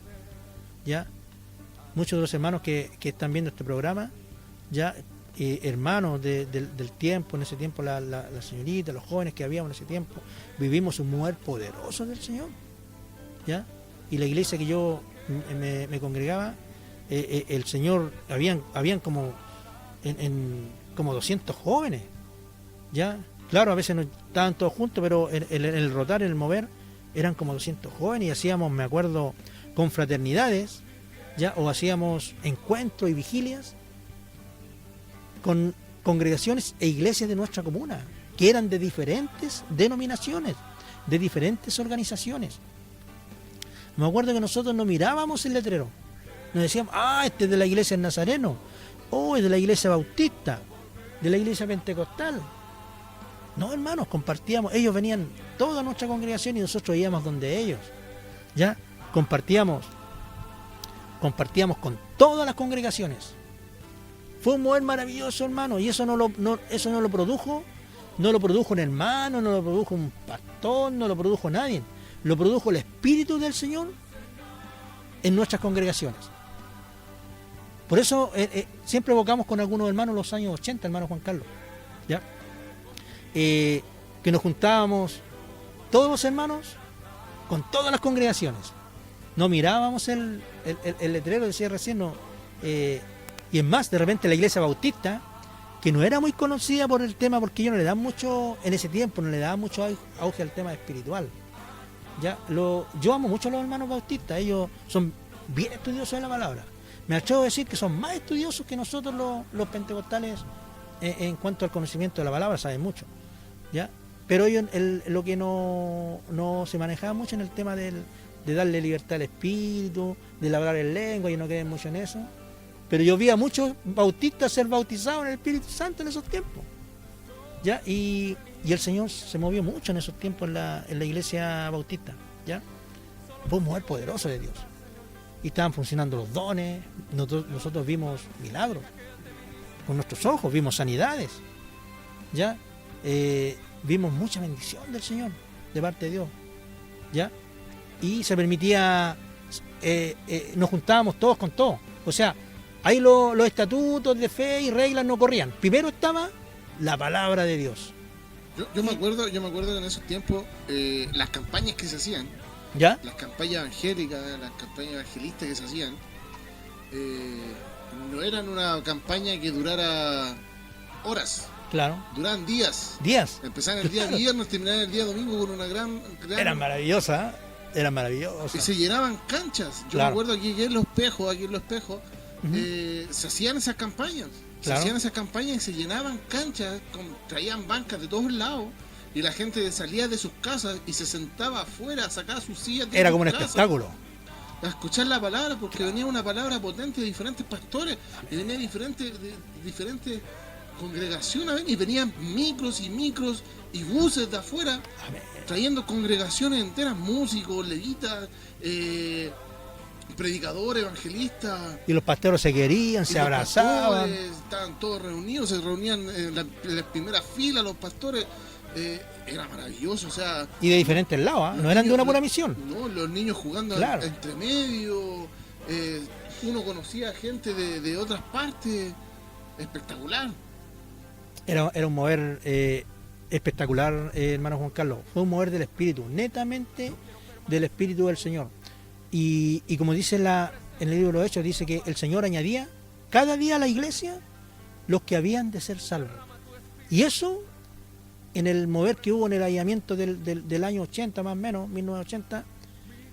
Ya, muchos de los hermanos que están viendo este programa, ya, hermanos del tiempo, en ese tiempo la señorita, los jóvenes que habíamos en ese tiempo, vivimos un mover poderoso del Señor. ¿Ya? Y la iglesia que yo me congregaba, el Señor, habían como como 200 jóvenes. ¿Ya? Claro, a veces no estaban todos juntos, pero en el rotar, en el mover, eran como 200 jóvenes, y hacíamos, me acuerdo, confraternidades, ¿ya? O hacíamos encuentros y vigilias con congregaciones e iglesias de nuestra comuna, que eran de diferentes denominaciones, de diferentes organizaciones. Me acuerdo que nosotros no mirábamos el letrero, nos decíamos, este es de la iglesia Nazareno, es de la iglesia Bautista, de la iglesia Pentecostal. No, hermanos, compartíamos, ellos venían toda nuestra congregación y nosotros íbamos donde ellos. Ya compartíamos con todas las congregaciones. Fue un mover maravilloso, hermano, y eso no lo produjo un hermano, no lo produjo un pastor, no lo produjo nadie. Lo produjo el Espíritu del Señor en nuestras congregaciones. Por eso siempre evocamos con algunos hermanos los años 80, hermano Juan Carlos, ¿ya? Que nos juntábamos todos los hermanos con todas las congregaciones. No mirábamos el letrero, decía recién, no. Y es más, de repente la iglesia bautista, que no era muy conocida por el tema, porque ellos no le dan mucho, en ese tiempo, no le daban mucho auge al tema espiritual. ¿Ya? Yo amo mucho a los hermanos bautistas, ellos son bien estudiosos de la palabra. Me atrevo a decir que son más estudiosos que nosotros los pentecostales en cuanto al conocimiento de la palabra, saben mucho. ¿Ya? Pero ellos lo que no se manejaba mucho en el tema de darle libertad al espíritu, de hablar en lengua, y no creen mucho en eso. Pero yo vi a muchos bautistas ser bautizados en el Espíritu Santo en esos tiempos. ¿Ya? Y el Señor se movió mucho en esos tiempos en la iglesia bautista. ¿Ya? Fue un mover poderoso de Dios. Y estaban funcionando los dones. Nosotros vimos milagros con nuestros ojos, vimos sanidades. ¿Ya? Vimos mucha bendición del Señor de parte de Dios. ¿Ya? Y se permitía, nos juntábamos todos con todos. O sea, ahí los estatutos de fe y reglas no corrían. Primero estaba la palabra de Dios. Yo me acuerdo que en esos tiempos las campañas que se hacían, ¿ya? Las campañas evangélicas, las campañas evangelistas que se hacían, no eran una campaña que durara horas. Claro. Duraban días. Empezaban el día viernes, terminaban el día domingo con una gran... Eran maravillosas, eran maravillosas. Y se llenaban canchas. Yo me acuerdo aquí en Los Espejos, se hacían esas campañas. Claro. Se hacían esas campañas y se llenaban canchas, traían bancas de todos lados, y la gente salía de sus casas y se sentaba afuera, sacaba sus sillas. Era como un espectáculo. A escuchar la palabra, porque venía una palabra potente de diferentes pastores, y venía diferentes congregaciones, y venían micros y buses de afuera, trayendo congregaciones enteras, músicos, levitas, predicadores, evangelistas. Y los pastores se querían, se abrazaban. Estaban todos reunidos, se reunían en la primera fila los pastores. Era maravilloso, o sea... Y de diferentes lados, no eran de una pura misión. No, los niños jugando entre medio, uno conocía gente de otras partes, espectacular. Era un mover espectacular, hermano Juan Carlos. Fue un mover del Espíritu, netamente del Espíritu del Señor. Y como dice en el libro de los Hechos, dice que el Señor añadía cada día a la iglesia los que habían de ser salvos. Y eso, en el mover que hubo en el avivamiento del año 80 más o menos, 1980,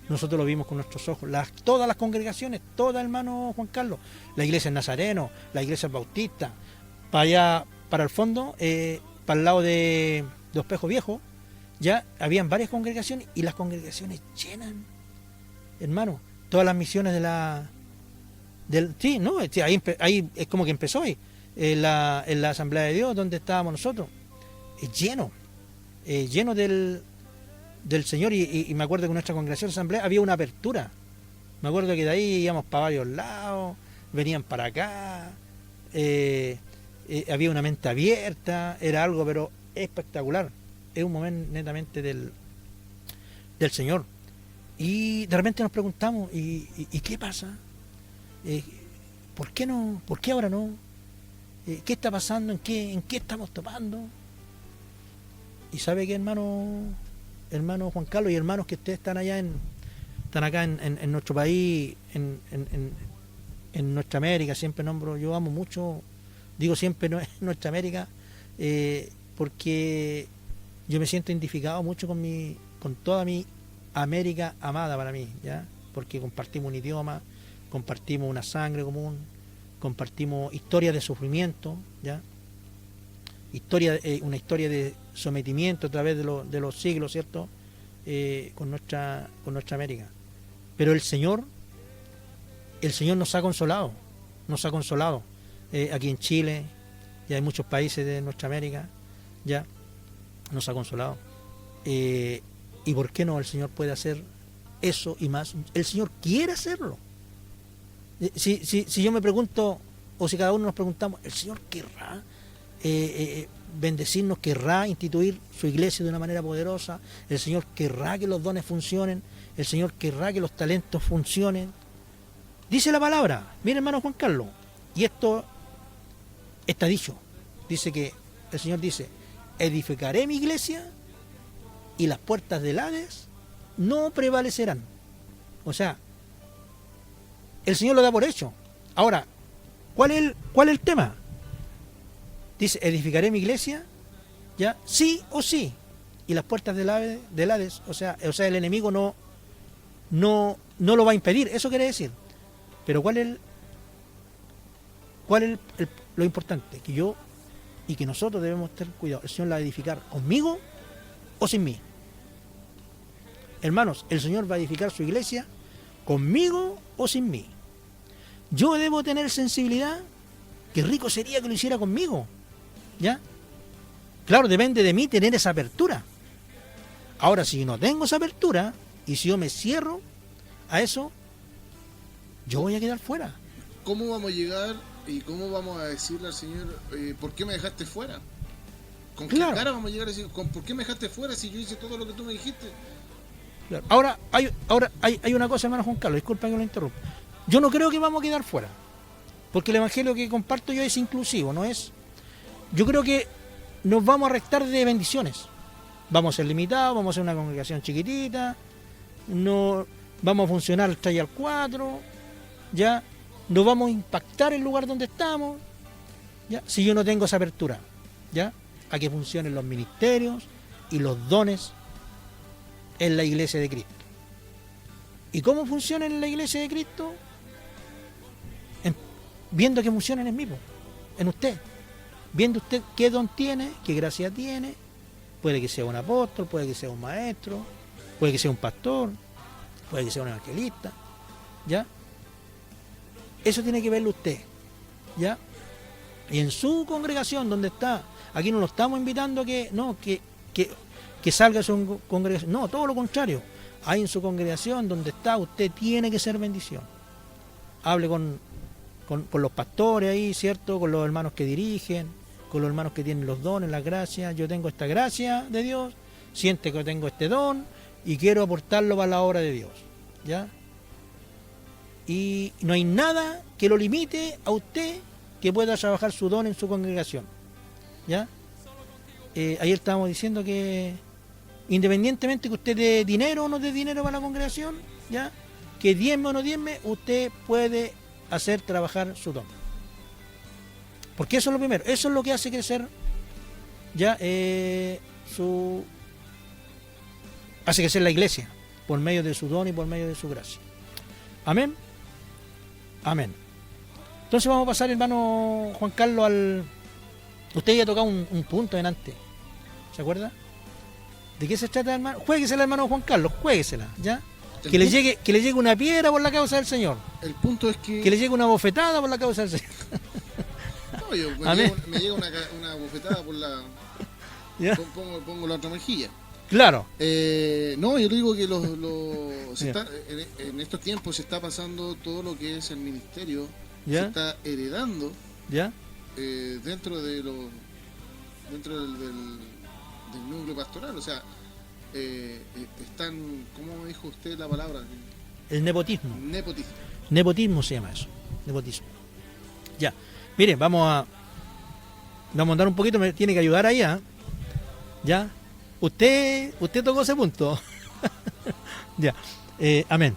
nosotros lo vimos con nuestros ojos. Todas las congregaciones, todas, hermano Juan Carlos, la iglesia Nazareno, la iglesia Bautista, para allá, para el fondo, para el lado de Espejo Viejo, ya habían varias congregaciones y las congregaciones llenan, hermano, todas las misiones ahí es como que empezó ahí, en la Asamblea de Dios, donde estábamos nosotros, lleno del Señor, y me acuerdo que en nuestra congregación de asamblea había una apertura. Me acuerdo que de ahí íbamos para varios lados, venían para acá, había una mente abierta, era algo pero espectacular. Es un momento netamente del Señor. Y de repente nos preguntamos, ¿y qué pasa? ¿Por qué no? ¿Por qué ahora no? ¿Qué está pasando? ¿En qué estamos topando? Y sabe que, hermano Juan Carlos, y hermanos que ustedes están allá están acá en nuestro país, en nuestra América, siempre nombro, yo amo mucho, digo siempre nuestra América, porque yo me siento identificado mucho con toda mi América amada para mí, ¿ya? Porque compartimos un idioma, compartimos una sangre común, compartimos historias de sufrimiento, ¿ya? Una historia de sometimiento a través de los siglos, ¿cierto? Con nuestra América. Pero el Señor nos ha consolado, aquí en Chile, ya hay muchos países de nuestra América, ya nos ha consolado. ¿Y por qué no el Señor puede hacer eso y más? El Señor quiere hacerlo. Si yo me pregunto, o si cada uno nos preguntamos, ¿el Señor querrá bendecirnos, querrá instituir su iglesia de una manera poderosa? El Señor querrá que los dones funcionen, el Señor querrá que los talentos funcionen. Dice la palabra, mire, hermano Juan Carlos, y esto está dicho, dice que el Señor dice: edificaré mi iglesia y las puertas del Hades no prevalecerán. O sea, el Señor lo da por hecho. Ahora, ¿cuál es el tema? Dice: edificaré mi iglesia, ya, sí o sí, y las puertas del Hades, o sea, el enemigo no lo va a impedir. Eso quiere decir. Pero ¿cuál es lo importante? Que yo y que nosotros debemos tener cuidado. El Señor la va a edificar conmigo o sin mí. Hermanos, el Señor va a edificar su iglesia conmigo o sin mí. Yo debo tener sensibilidad. Qué rico sería que lo hiciera conmigo, ¿ya? Claro, depende de mí tener esa apertura. Ahora, si no tengo esa apertura y si yo me cierro a eso, yo voy a quedar fuera. ¿Cómo vamos a llegar y cómo vamos a decirle al Señor, ¿por qué me dejaste fuera? ¿Con qué cara vamos a llegar a decir, ¿por qué me dejaste fuera si yo hice todo lo que tú me dijiste? Claro. Ahora hay una cosa, hermano Juan Carlos, disculpa que lo interrumpa. Yo no creo que vamos a quedar fuera, porque el evangelio que comparto yo es inclusivo, no es. Yo creo que nos vamos a restar de bendiciones. Vamos a ser limitados, vamos a ser una congregación chiquitita, no vamos a funcionar al 3 y al 4, ya, no vamos a impactar el lugar donde estamos, ya, si yo no tengo esa apertura, ya, a que funcionen los ministerios y los dones en la iglesia de Cristo. ¿Y cómo funciona en la iglesia de Cristo? Viendo que funcionan en mí, en usted. Viendo usted qué don tiene, qué gracia tiene. Puede que sea un apóstol, puede que sea un maestro, puede que sea un pastor, puede que sea un evangelista, ¿ya? Eso tiene que verlo usted, ¿ya? Y en su congregación, donde está, aquí no lo estamos invitando a que salga a su congregación. No, todo lo contrario. Ahí en su congregación, donde está, usted tiene que ser bendición. Hable con los pastores ahí, ¿cierto? Con los hermanos que dirigen, con los hermanos que tienen los dones, las gracias. Yo tengo esta gracia de Dios, siente que tengo este don y quiero aportarlo para la obra de Dios, ¿ya? Y no hay nada que lo limite a usted que pueda trabajar su don en su congregación, ¿ya? Ayer estábamos diciendo que independientemente que usted dé dinero o no dé dinero para la congregación, ¿ya? que diezme o no diezme, usted puede hacer trabajar su don. Porque eso es lo primero, eso es lo que hace crecer ya hace crecer la iglesia, por medio de su don y por medio de su gracia. Amén. Amén. Entonces vamos a pasar, hermano Juan Carlos, usted ya ha tocado un punto en antes, ¿se acuerda? ¿De qué se trata, hermano? Juéguesela, hermano Juan Carlos, juéguesela, ¿ya? Que le llegue una piedra por la causa del Señor. El punto es que le llegue una bofetada por la causa del Señor. No, me llega una bofetada por la... ¿Ya? Pongo la otra mejilla. Claro. No, yo digo que en estos tiempos se está pasando todo lo que es el ministerio. ¿Ya? Se está heredando, ¿ya? Dentro del núcleo pastoral. O sea, están, ¿cómo dijo usted la palabra? El nepotismo. Nepotismo. Nepotismo se llama eso. Nepotismo. Ya. Miren, vamos a andar un poquito, me tiene que ayudar ahí, ¿eh? Ya. Usted tocó ese punto. Ya. Amén.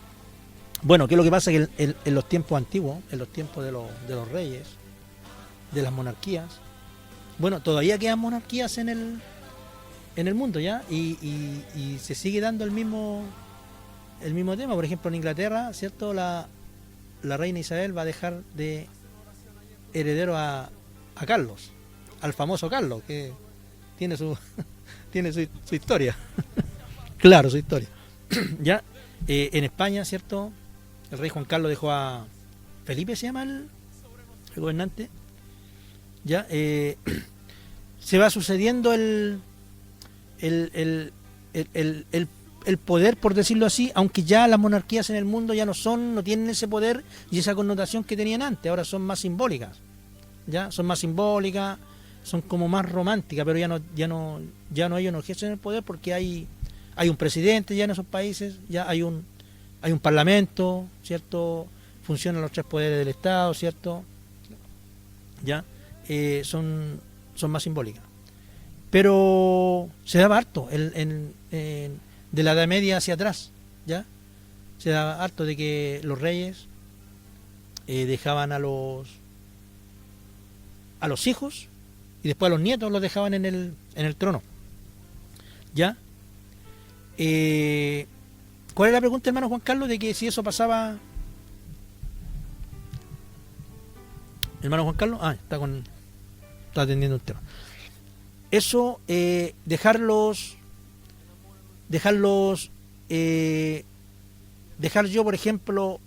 Bueno, ¿qué es lo que pasa? Que en los tiempos antiguos, en los tiempos de los reyes, de las monarquías, bueno, todavía quedan monarquías en el mundo, ¿ya? Y se sigue dando el mismo tema. Por ejemplo, en Inglaterra, ¿cierto? La reina Isabel va a dejar de heredero a Carlos, al famoso Carlos, que tiene su historia. Claro, su historia. Ya, en España, ¿cierto? El rey Juan Carlos dejó a Felipe, se llama el gobernante. Ya, se va sucediendo el poder, por decirlo así, aunque ya las monarquías en el mundo ya no tienen ese poder y esa connotación que tenían antes, ahora son más simbólicas. Ya, son más simbólicas, son como más románticas, pero ya no ellos no ejercen el poder porque hay un presidente ya en esos países, ya hay un parlamento, ¿cierto? Funcionan los tres poderes del Estado, ¿cierto? Ya, son más simbólicas. Pero se daba harto de la Edad Media hacia atrás, ¿ya? Se daba harto de que los reyes dejaban a los hijos y después a los nietos los dejaban en el trono, ¿ya? ¿Cuál es la pregunta, hermano Juan Carlos, de que si eso pasaba? Hermano Juan Carlos, está atendiendo un tema. Eso, dejar yo, por ejemplo,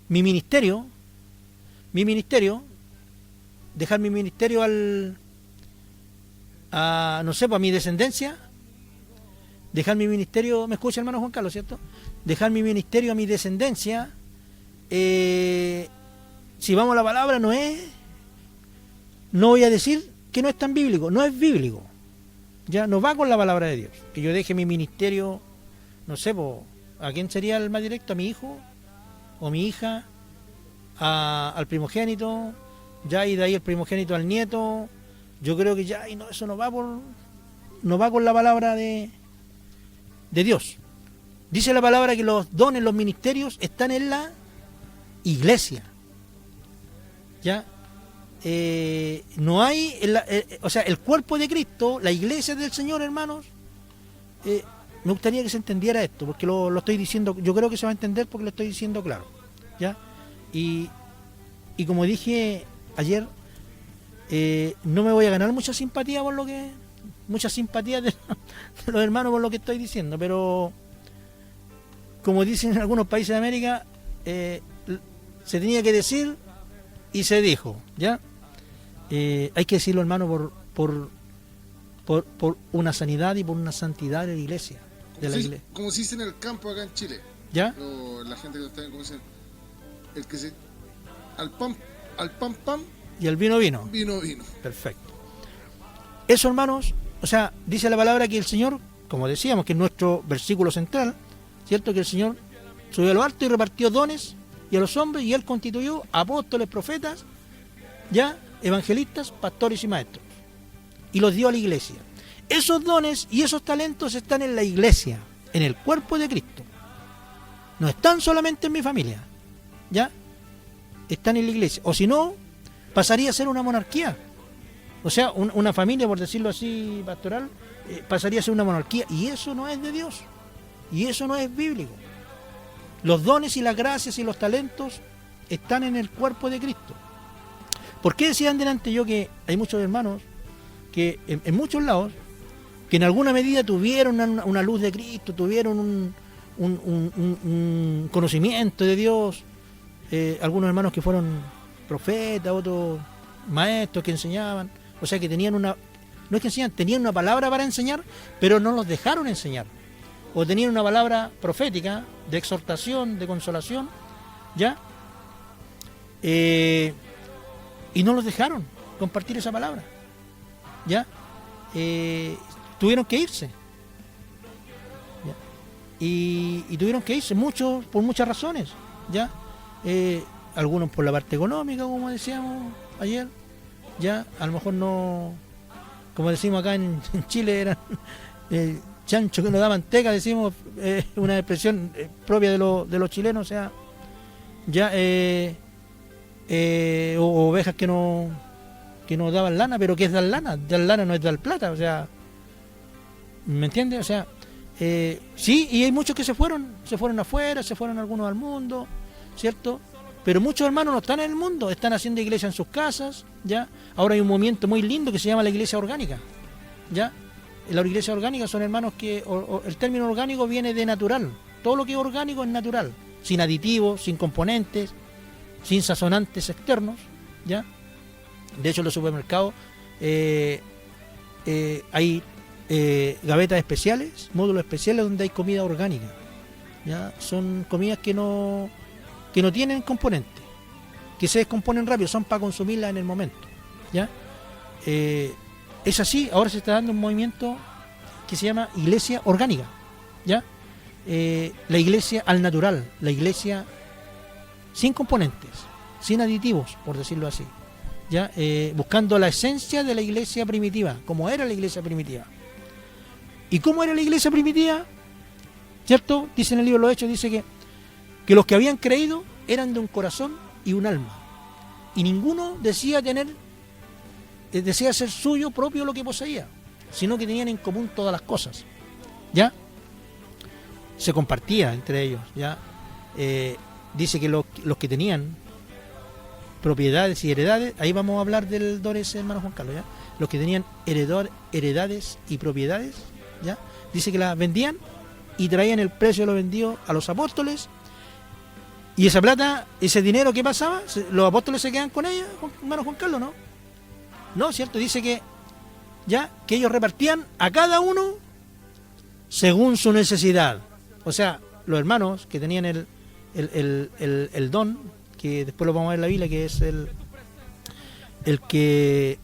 mi ministerio, dejar mi ministerio a mi descendencia, dejar mi ministerio, ¿me escucha, hermano Juan Carlos, cierto? Dejar mi ministerio a mi descendencia, si vamos a la palabra, no voy a decir que no es tan bíblico, no es bíblico, ya no va con la palabra de Dios, que yo deje mi ministerio, no sé, ¿a quién sería el más directo? ¿A mi hijo o mi hija? ¿Al primogénito? Ya, y de ahí el primogénito al nieto. Yo creo que ya, eso no va con la palabra de Dios. Dice la palabra que los dones, los ministerios están en la iglesia. Ya, no hay, el cuerpo de Cristo, la iglesia del Señor, hermanos. Me gustaría que se entendiera esto, porque lo estoy diciendo, yo creo que se va a entender porque lo estoy diciendo claro, ¿ya? Y como dije ayer, no me voy a ganar mucha simpatía de los hermanos por lo que estoy diciendo, pero como dicen en algunos países de América, se tenía que decir y se dijo, ¿ya? Hay que decirlo, hermano, por una sanidad y por una santidad de la iglesia. Como se dice en el campo acá en Chile. ¿Ya? La gente que está, como dicen, el que se... Al pan y al vino. Vino. Perfecto. Eso, hermanos, dice la palabra que el Señor, como decíamos, que es nuestro versículo central, ¿cierto? Que el Señor subió a lo alto y repartió dones y a los hombres, y Él constituyó apóstoles, profetas, ya, evangelistas, pastores y maestros, y los dio a la iglesia. Esos dones y esos talentos están en la iglesia, en el cuerpo de Cristo, no están solamente en mi familia, ¿ya? Están en la iglesia. O si no, pasaría a ser una monarquía. O sea, una familia, por decirlo así, pastoral, pasaría a ser una monarquía. Y eso no es de Dios. Y eso no es bíblico. Los dones y las gracias y los talentos están en el cuerpo de Cristo. ¿Por qué decía delante yo que hay muchos hermanos que en muchos lados, que en alguna medida tuvieron una luz de Cristo, tuvieron un conocimiento de Dios, algunos hermanos que fueron profetas, otros maestros que enseñaban, o sea que tenían no es que enseñaban, tenían una palabra para enseñar, pero no los dejaron enseñar, o tenían una palabra profética, de exhortación, de consolación, ¿ya? Y no los dejaron compartir esa palabra, ¿ya? Tuvieron que irse, ¿ya? Y tuvieron que irse, muchos por muchas razones, ¿ya? Algunos por la parte económica, como decíamos ayer, ya, a lo mejor no, como decimos acá en Chile, eran chancho que no da manteca, decimos, una expresión propia de los chilenos, o sea, ya, o ovejas que no daban lana, pero que es dar lana no es dar plata, o sea, ¿me entiendes? O sea, sí, y hay muchos que se fueron afuera, se fueron algunos al mundo, ¿cierto? Pero muchos hermanos no están en el mundo, están haciendo iglesia en sus casas, ¿ya? Ahora hay un movimiento muy lindo que se llama la iglesia orgánica, ¿ya? La iglesia orgánica son hermanos que, el término orgánico viene de natural, todo lo que es orgánico es natural, sin aditivos, sin componentes, sin sazonantes externos, ¿ya? De hecho en los supermercados hay gavetas especiales, módulos especiales donde hay comida orgánica, ¿ya? Son comidas que no tienen componentes, que se descomponen rápido, son para consumirla en el momento, ¿ya? Es así, ahora se está dando un movimiento que se llama iglesia orgánica, ¿ya? La iglesia al natural, la iglesia sin componentes, sin aditivos, por decirlo así, ¿ya? Buscando la esencia de la iglesia primitiva, como era la iglesia primitiva. ¿Y cómo era la iglesia primitiva? ¿Cierto? Dice en el libro de los Hechos, dice que los que habían creído eran de un corazón y un alma, y ninguno decía ser suyo propio lo que poseía, sino que tenían en común todas las cosas, ¿ya? Se compartía entre ellos, ¿ya? Dice que los que tenían propiedades y heredades, ahí vamos a hablar del don ese, hermano Juan Carlos, ¿ya? Los que tenían heredades y propiedades, ¿ya? Dice que las vendían y traían el precio de lo vendido a los apóstoles. Y esa plata, ese dinero, ¿qué pasaba? ¿Los apóstoles se quedan con ella, hermano Juan Carlos? No. No, ¿cierto? Dice que ellos repartían a cada uno según su necesidad. O sea, los hermanos que tenían el don, que después lo vamos a ver en la Biblia, que es el que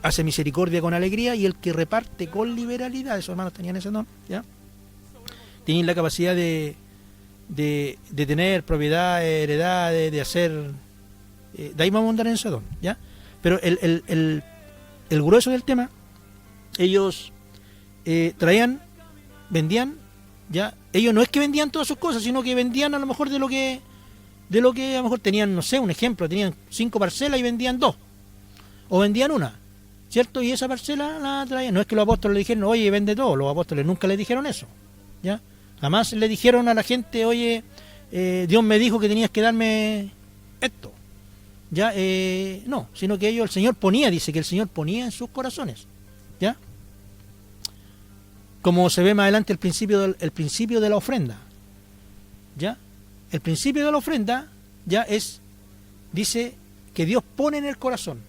hace misericordia con alegría y el que reparte con liberalidad. Esos hermanos tenían ese don, ¿ya? Tenían la capacidad de tener propiedades, heredades, de hacer, de ahí vamos a andar en ese don, ¿ya? Pero el grueso del tema, ellos traían, vendían, ¿ya? Ellos no es que vendían todas sus cosas, sino que vendían a lo mejor de lo que a lo mejor tenían, no sé, un ejemplo, tenían 5 parcelas y vendían 2, o vendían una, ¿cierto? Y esa parcela la traían. No es que los apóstoles le dijeron, oye, vende todo, los apóstoles nunca le dijeron eso, ¿ya? Jamás le dijeron a la gente, oye, Dios me dijo que tenías que darme esto, ¿ya? No, sino que el Señor ponía, dice que el Señor ponía en sus corazones, ¿ya? Como se ve más adelante el principio de la ofrenda, ¿ya? El principio de la ofrenda, ¿ya? Dice que Dios pone en el corazón,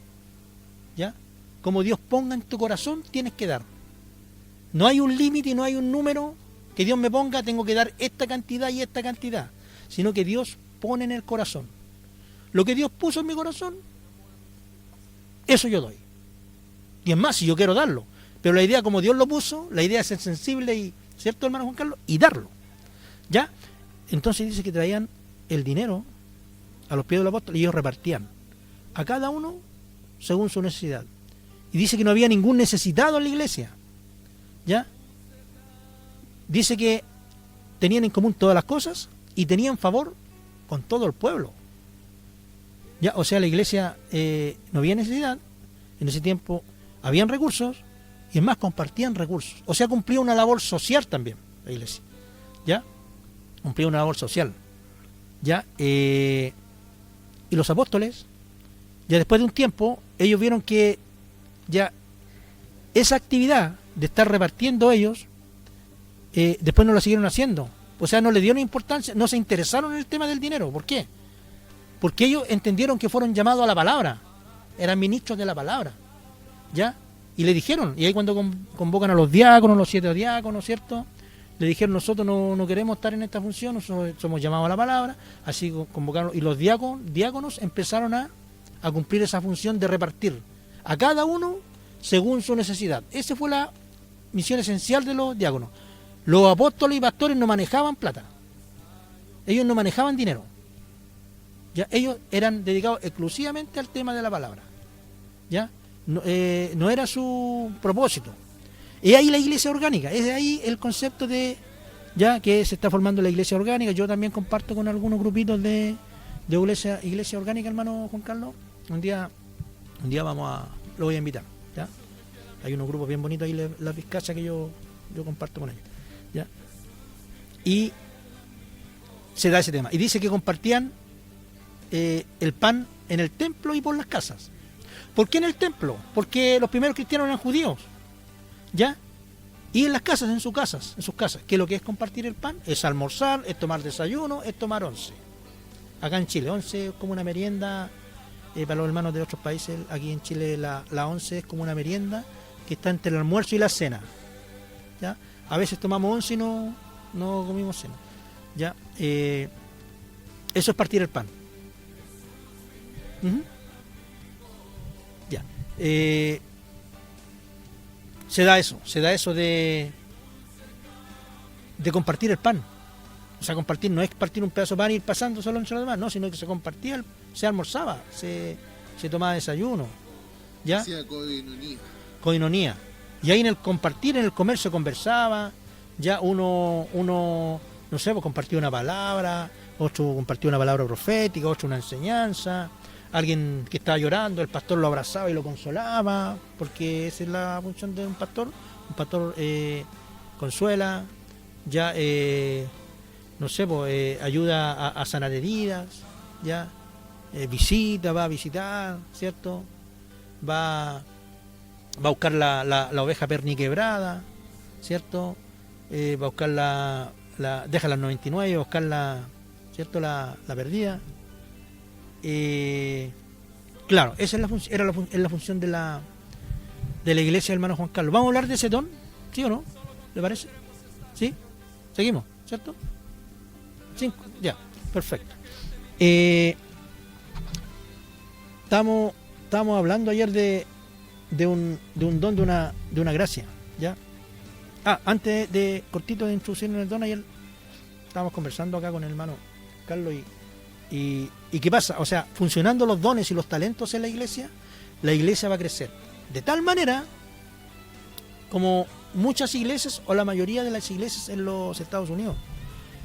¿ya? Como Dios ponga en tu corazón, tienes que dar. No hay un límite, no hay un número que Dios me ponga, tengo que dar esta cantidad y esta cantidad, sino que Dios pone en el corazón. Lo que Dios puso en mi corazón, eso yo doy. Y es más, si yo quiero darlo, pero la idea como Dios lo puso, la idea es ser sensible, y ¿cierto, hermano Juan Carlos? Y darlo, ¿ya? Entonces dice que traían el dinero a los pies del apóstol y ellos repartían a cada uno según su necesidad. Y dice que no había ningún necesitado en la iglesia, ¿ya? Dice que tenían en común todas las cosas y tenían favor con todo el pueblo. Ya, o sea, la iglesia no había necesidad, en ese tiempo habían recursos, y es más, compartían recursos. O sea, cumplía una labor social también la iglesia. ¿Ya? Cumplía una labor social. ¿Ya? Y los apóstoles, ya después de un tiempo, ellos vieron que ya esa actividad de estar repartiendo ellos, después no la siguieron haciendo. O sea, no le dieron importancia, no se interesaron en el tema del dinero. ¿Por qué? Porque ellos entendieron que fueron llamados a la palabra, eran ministros de la palabra, ¿ya? Y le dijeron, y ahí cuando convocan a los diáconos, los 7 diáconos, ¿cierto? Le dijeron, nosotros no queremos estar en esta función, nosotros somos llamados a la palabra, así convocaron, y los diáconos empezaron a cumplir esa función de repartir a cada uno según su necesidad. Esa fue la misión esencial de los diáconos. Los apóstoles y pastores no manejaban plata, ellos no manejaban dinero. ¿Ya? Ellos eran dedicados exclusivamente al tema de la palabra. ¿Ya? No era su propósito. Y ahí la iglesia orgánica, es de ahí el concepto de ya que se está formando la iglesia orgánica. Yo también comparto con algunos grupitos de iglesia orgánica, hermano Juan Carlos. Un día lo voy a invitar. ¿Ya? Hay unos grupos bien bonitos ahí, la Vizcacha, que yo comparto con ellos. ¿Ya? Y se da ese tema. Y dice que compartían el pan en el templo y por las casas. ¿Por qué en el templo? Porque los primeros cristianos eran judíos, ¿ya? Y en las casas, en sus casas, que lo que es compartir el pan es almorzar, es tomar desayuno, es tomar once. Acá en Chile, once es como una merienda, para los hermanos de otros países, aquí en Chile la once es como una merienda que está entre el almuerzo y la cena, ¿ya? A veces tomamos once y no comimos cena, ¿ya? Eso es partir el pan. Ya. Se da eso de compartir el pan. O sea, compartir no es partir un pedazo de pan y ir pasando solo entre los demás, no, sino que se compartía, se almorzaba, se tomaba desayuno. ¿Ya? Coinonía. Y ahí en el compartir, en el comer se conversaba, ya uno no sé, pues compartía una palabra, otro compartía una palabra profética, otro una enseñanza. Alguien que estaba llorando, el pastor lo abrazaba y lo consolaba, porque esa es la función de un pastor. Un pastor consuela, ya no sé, pues, ayuda a sanar heridas, ya va a visitar, ¿cierto? Va a buscar la oveja perniquebrada, ¿cierto? Va a buscar deja las 99, va a buscar ¿cierto? la perdida. Claro, esa es la función de la iglesia, hermano Juan Carlos. ¿Vamos a hablar de ese don? ¿Sí o no? ¿Le parece? ¿Sí? Seguimos, ¿cierto? 5, ya, perfecto. Estamos hablando ayer de un don, de una gracia, ¿ya? Antes de cortito de introducir en el don, ayer estábamos conversando acá con el hermano Carlos y ¿qué pasa? O sea, funcionando los dones y los talentos en la iglesia va a crecer. De tal manera como muchas iglesias o la mayoría de las iglesias en los Estados Unidos.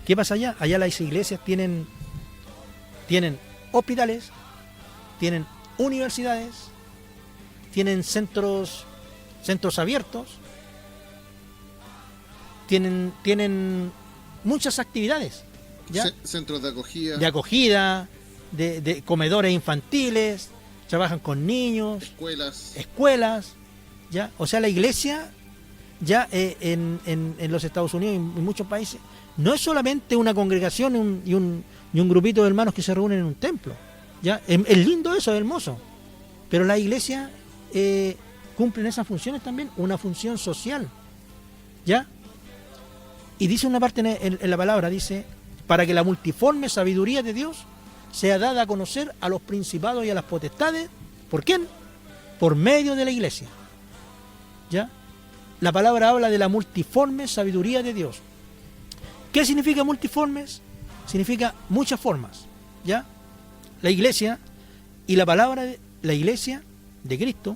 ¿Qué pasa allá? Allá las iglesias tienen hospitales, tienen universidades, tienen centros abiertos, tienen muchas actividades. ¿Ya? Centros de acogida, de comedores infantiles, trabajan con niños, escuelas, ¿ya? O sea, la iglesia ya en los Estados Unidos y en muchos países no es solamente una congregación y un grupito de hermanos que se reúnen en un templo, ¿ya? Es lindo eso, es hermoso, pero la iglesia cumplen esas funciones también, una función social, ¿ya? Y dice una parte en la palabra, dice, para que la multiforme sabiduría de Dios sea dada a conocer a los principados y a las potestades. ¿Por quién? Por medio de la iglesia. ¿Ya? La palabra habla de la multiforme sabiduría de Dios. ¿Qué significa multiformes? Significa muchas formas. ¿Ya? La iglesia y la palabra de la iglesia de Cristo,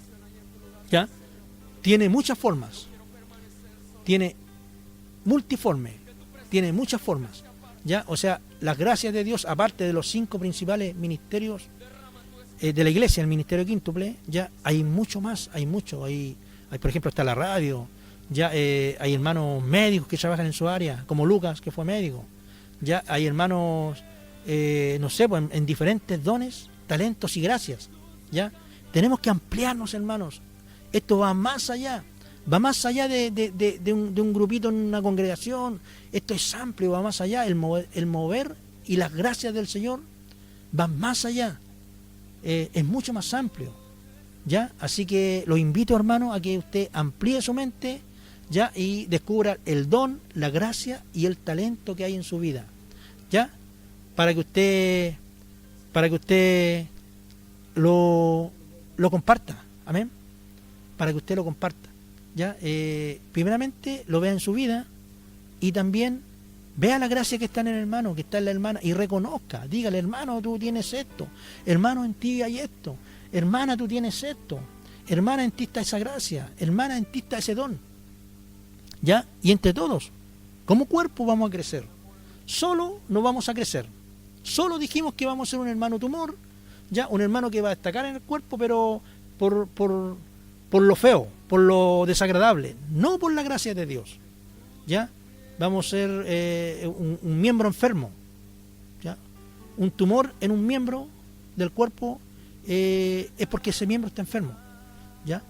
¿ya? Tiene muchas formas. Tiene multiforme. tiene muchas formas, ¿ya? O sea, las gracias de Dios, aparte de los 5 principales ministerios de la iglesia, el ministerio quíntuple, ya hay mucho más, hay mucho, hay por ejemplo, está la radio, ya hay hermanos médicos que trabajan en su área, como Lucas, que fue médico, ya hay hermanos, no sé, pues, en diferentes dones, talentos y gracias, ya. Tenemos que ampliarnos, hermanos. Esto va más allá de un grupito en una congregación. Esto es amplio, va más allá. El mover y las gracias del Señor van más allá. Es mucho más amplio, ¿ya? Así que los invito, hermano, a que usted amplíe su mente, ¿ya? Y descubra el don, la gracia y el talento que hay en su vida, ¿ya? Para que usted lo comparta, amén, para que usted lo comparta, ¿ya? Primeramente lo vea en su vida y también vea la gracia que está en el hermano, que está en la hermana, y reconozca, dígale: hermano, tú tienes esto, hermano, en ti hay esto, hermana, tú tienes esto, hermana, en ti está esa gracia, hermana, en ti está ese don, ¿ya? Y entre todos, como cuerpo, vamos a crecer. Solo no vamos a crecer. Solo dijimos que vamos a ser un hermano tumor, ya, un hermano que va a destacar en el cuerpo, pero por lo feo, por lo desagradable, no por la gracia de Dios, ya. Vamos a ser un miembro enfermo, ya. Un tumor en un miembro del cuerpo es porque ese miembro está enfermo, ya.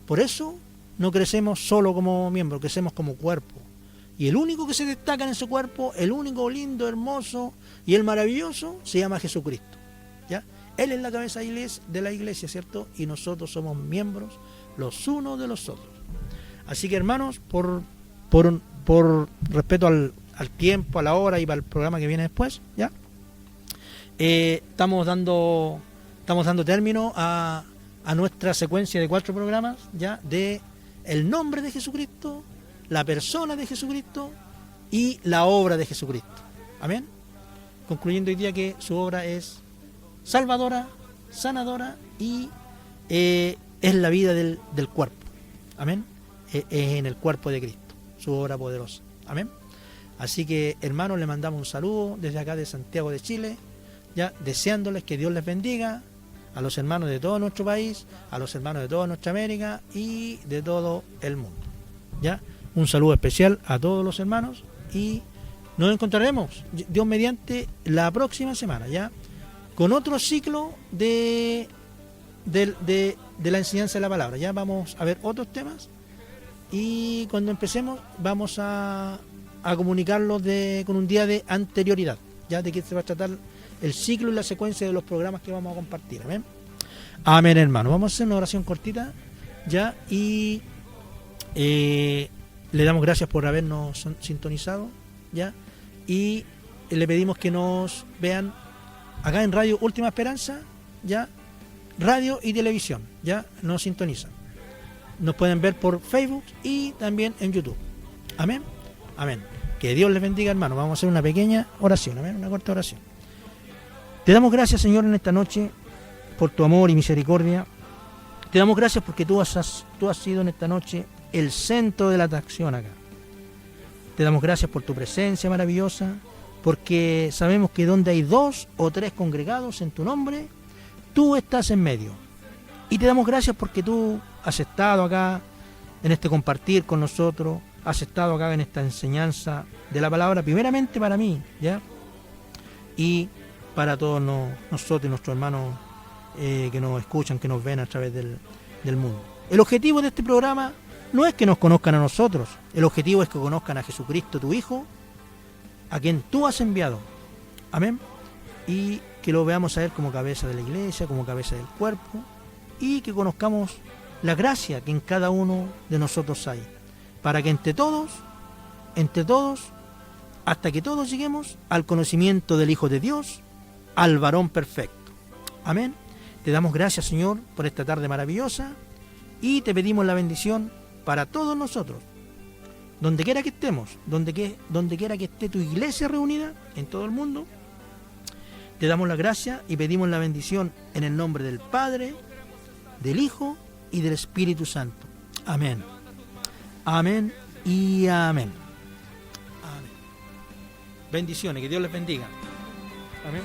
Por eso no crecemos solo como miembro, crecemos como cuerpo. Y el único que se destaca en ese cuerpo, el único lindo, hermoso y el maravilloso, se llama Jesucristo, ¿ya? Él es la cabeza de la iglesia, ¿cierto? Y nosotros somos miembros los unos de los otros. Así que, hermanos, por respeto al tiempo, a la hora y para el programa que viene después, ¿ya? Estamos dando término a nuestra secuencia de 4 programas, ¿ya? De el nombre de Jesucristo, la persona de Jesucristo y la obra de Jesucristo. Amén. Concluyendo hoy día que su obra es salvadora, sanadora y es la vida del cuerpo. Amén. Es en el cuerpo de Cristo, su obra poderosa. Amén. Así que, hermanos, le mandamos un saludo desde acá de Santiago de Chile, ya deseándoles que Dios les bendiga, a los hermanos de todo nuestro país, a los hermanos de toda nuestra América y de todo el mundo. Ya, un saludo especial a todos los hermanos y nos encontraremos, Dios mediante, la próxima semana, ya, con otro ciclo de la enseñanza de la palabra. Ya vamos a ver otros temas y cuando empecemos vamos a comunicarlos con un día de anterioridad, ya, de qué se va a tratar el ciclo y la secuencia de los programas que vamos a compartir. Amén. Amén, hermano. Vamos a hacer una oración cortita, ya, y le damos gracias por habernos sintonizado, ya, y le pedimos que nos vean acá en Radio Última Esperanza, ya, radio y televisión, ya, nos sintonizan. Nos pueden ver por Facebook y también en YouTube. Amén. Amén. Que Dios les bendiga, hermano. Vamos a hacer una pequeña oración, amén, una corta oración. Te damos gracias, Señor, en esta noche por tu amor y misericordia. Te damos gracias porque tú has sido en esta noche el centro de la atracción acá. Te damos gracias por tu presencia maravillosa, porque sabemos que donde hay 2 o 3 congregados en tu nombre, tú estás en medio. Y te damos gracias porque tú has estado acá en este compartir con nosotros, has estado acá en esta enseñanza de la palabra, primeramente para mí, ¿ya? Y para todos nosotros y nuestros hermanos que nos escuchan, que nos ven a través del mundo. El objetivo de este programa no es que nos conozcan a nosotros, el objetivo es que conozcan a Jesucristo, tu Hijo, a quien tú has enviado. Amén. Y que lo veamos a Él como cabeza de la iglesia, como cabeza del cuerpo, y que conozcamos la gracia que en cada uno de nosotros hay, para que entre todos, hasta que todos lleguemos al conocimiento del Hijo de Dios, al varón perfecto. Amén. Te damos gracias, Señor, por esta tarde maravillosa y te pedimos la bendición para todos nosotros, donde quiera que estemos, donde quiera que esté tu iglesia reunida en todo el mundo. Te damos la gracia y pedimos la bendición en el nombre del Padre, del Hijo y del Espíritu Santo. Amén. Amén y amén. Amén. Bendiciones, que Dios les bendiga. Amén.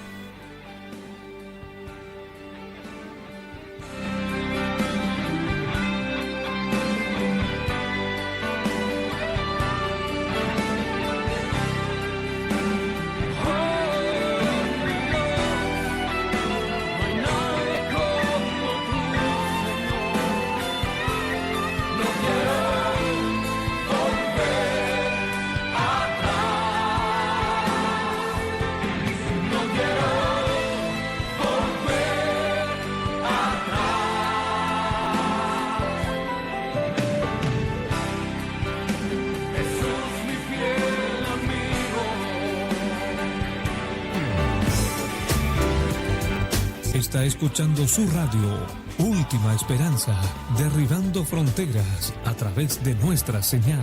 Está escuchando su radio, Última Esperanza, derribando fronteras a través de nuestra señal.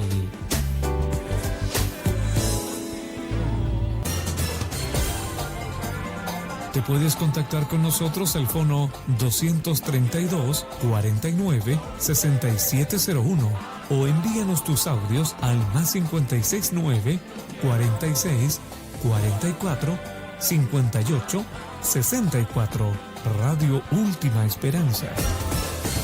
Te puedes contactar con nosotros al fono 232 49 6701 o envíanos tus audios al +569 46 44 58 64. Radio Última Esperanza.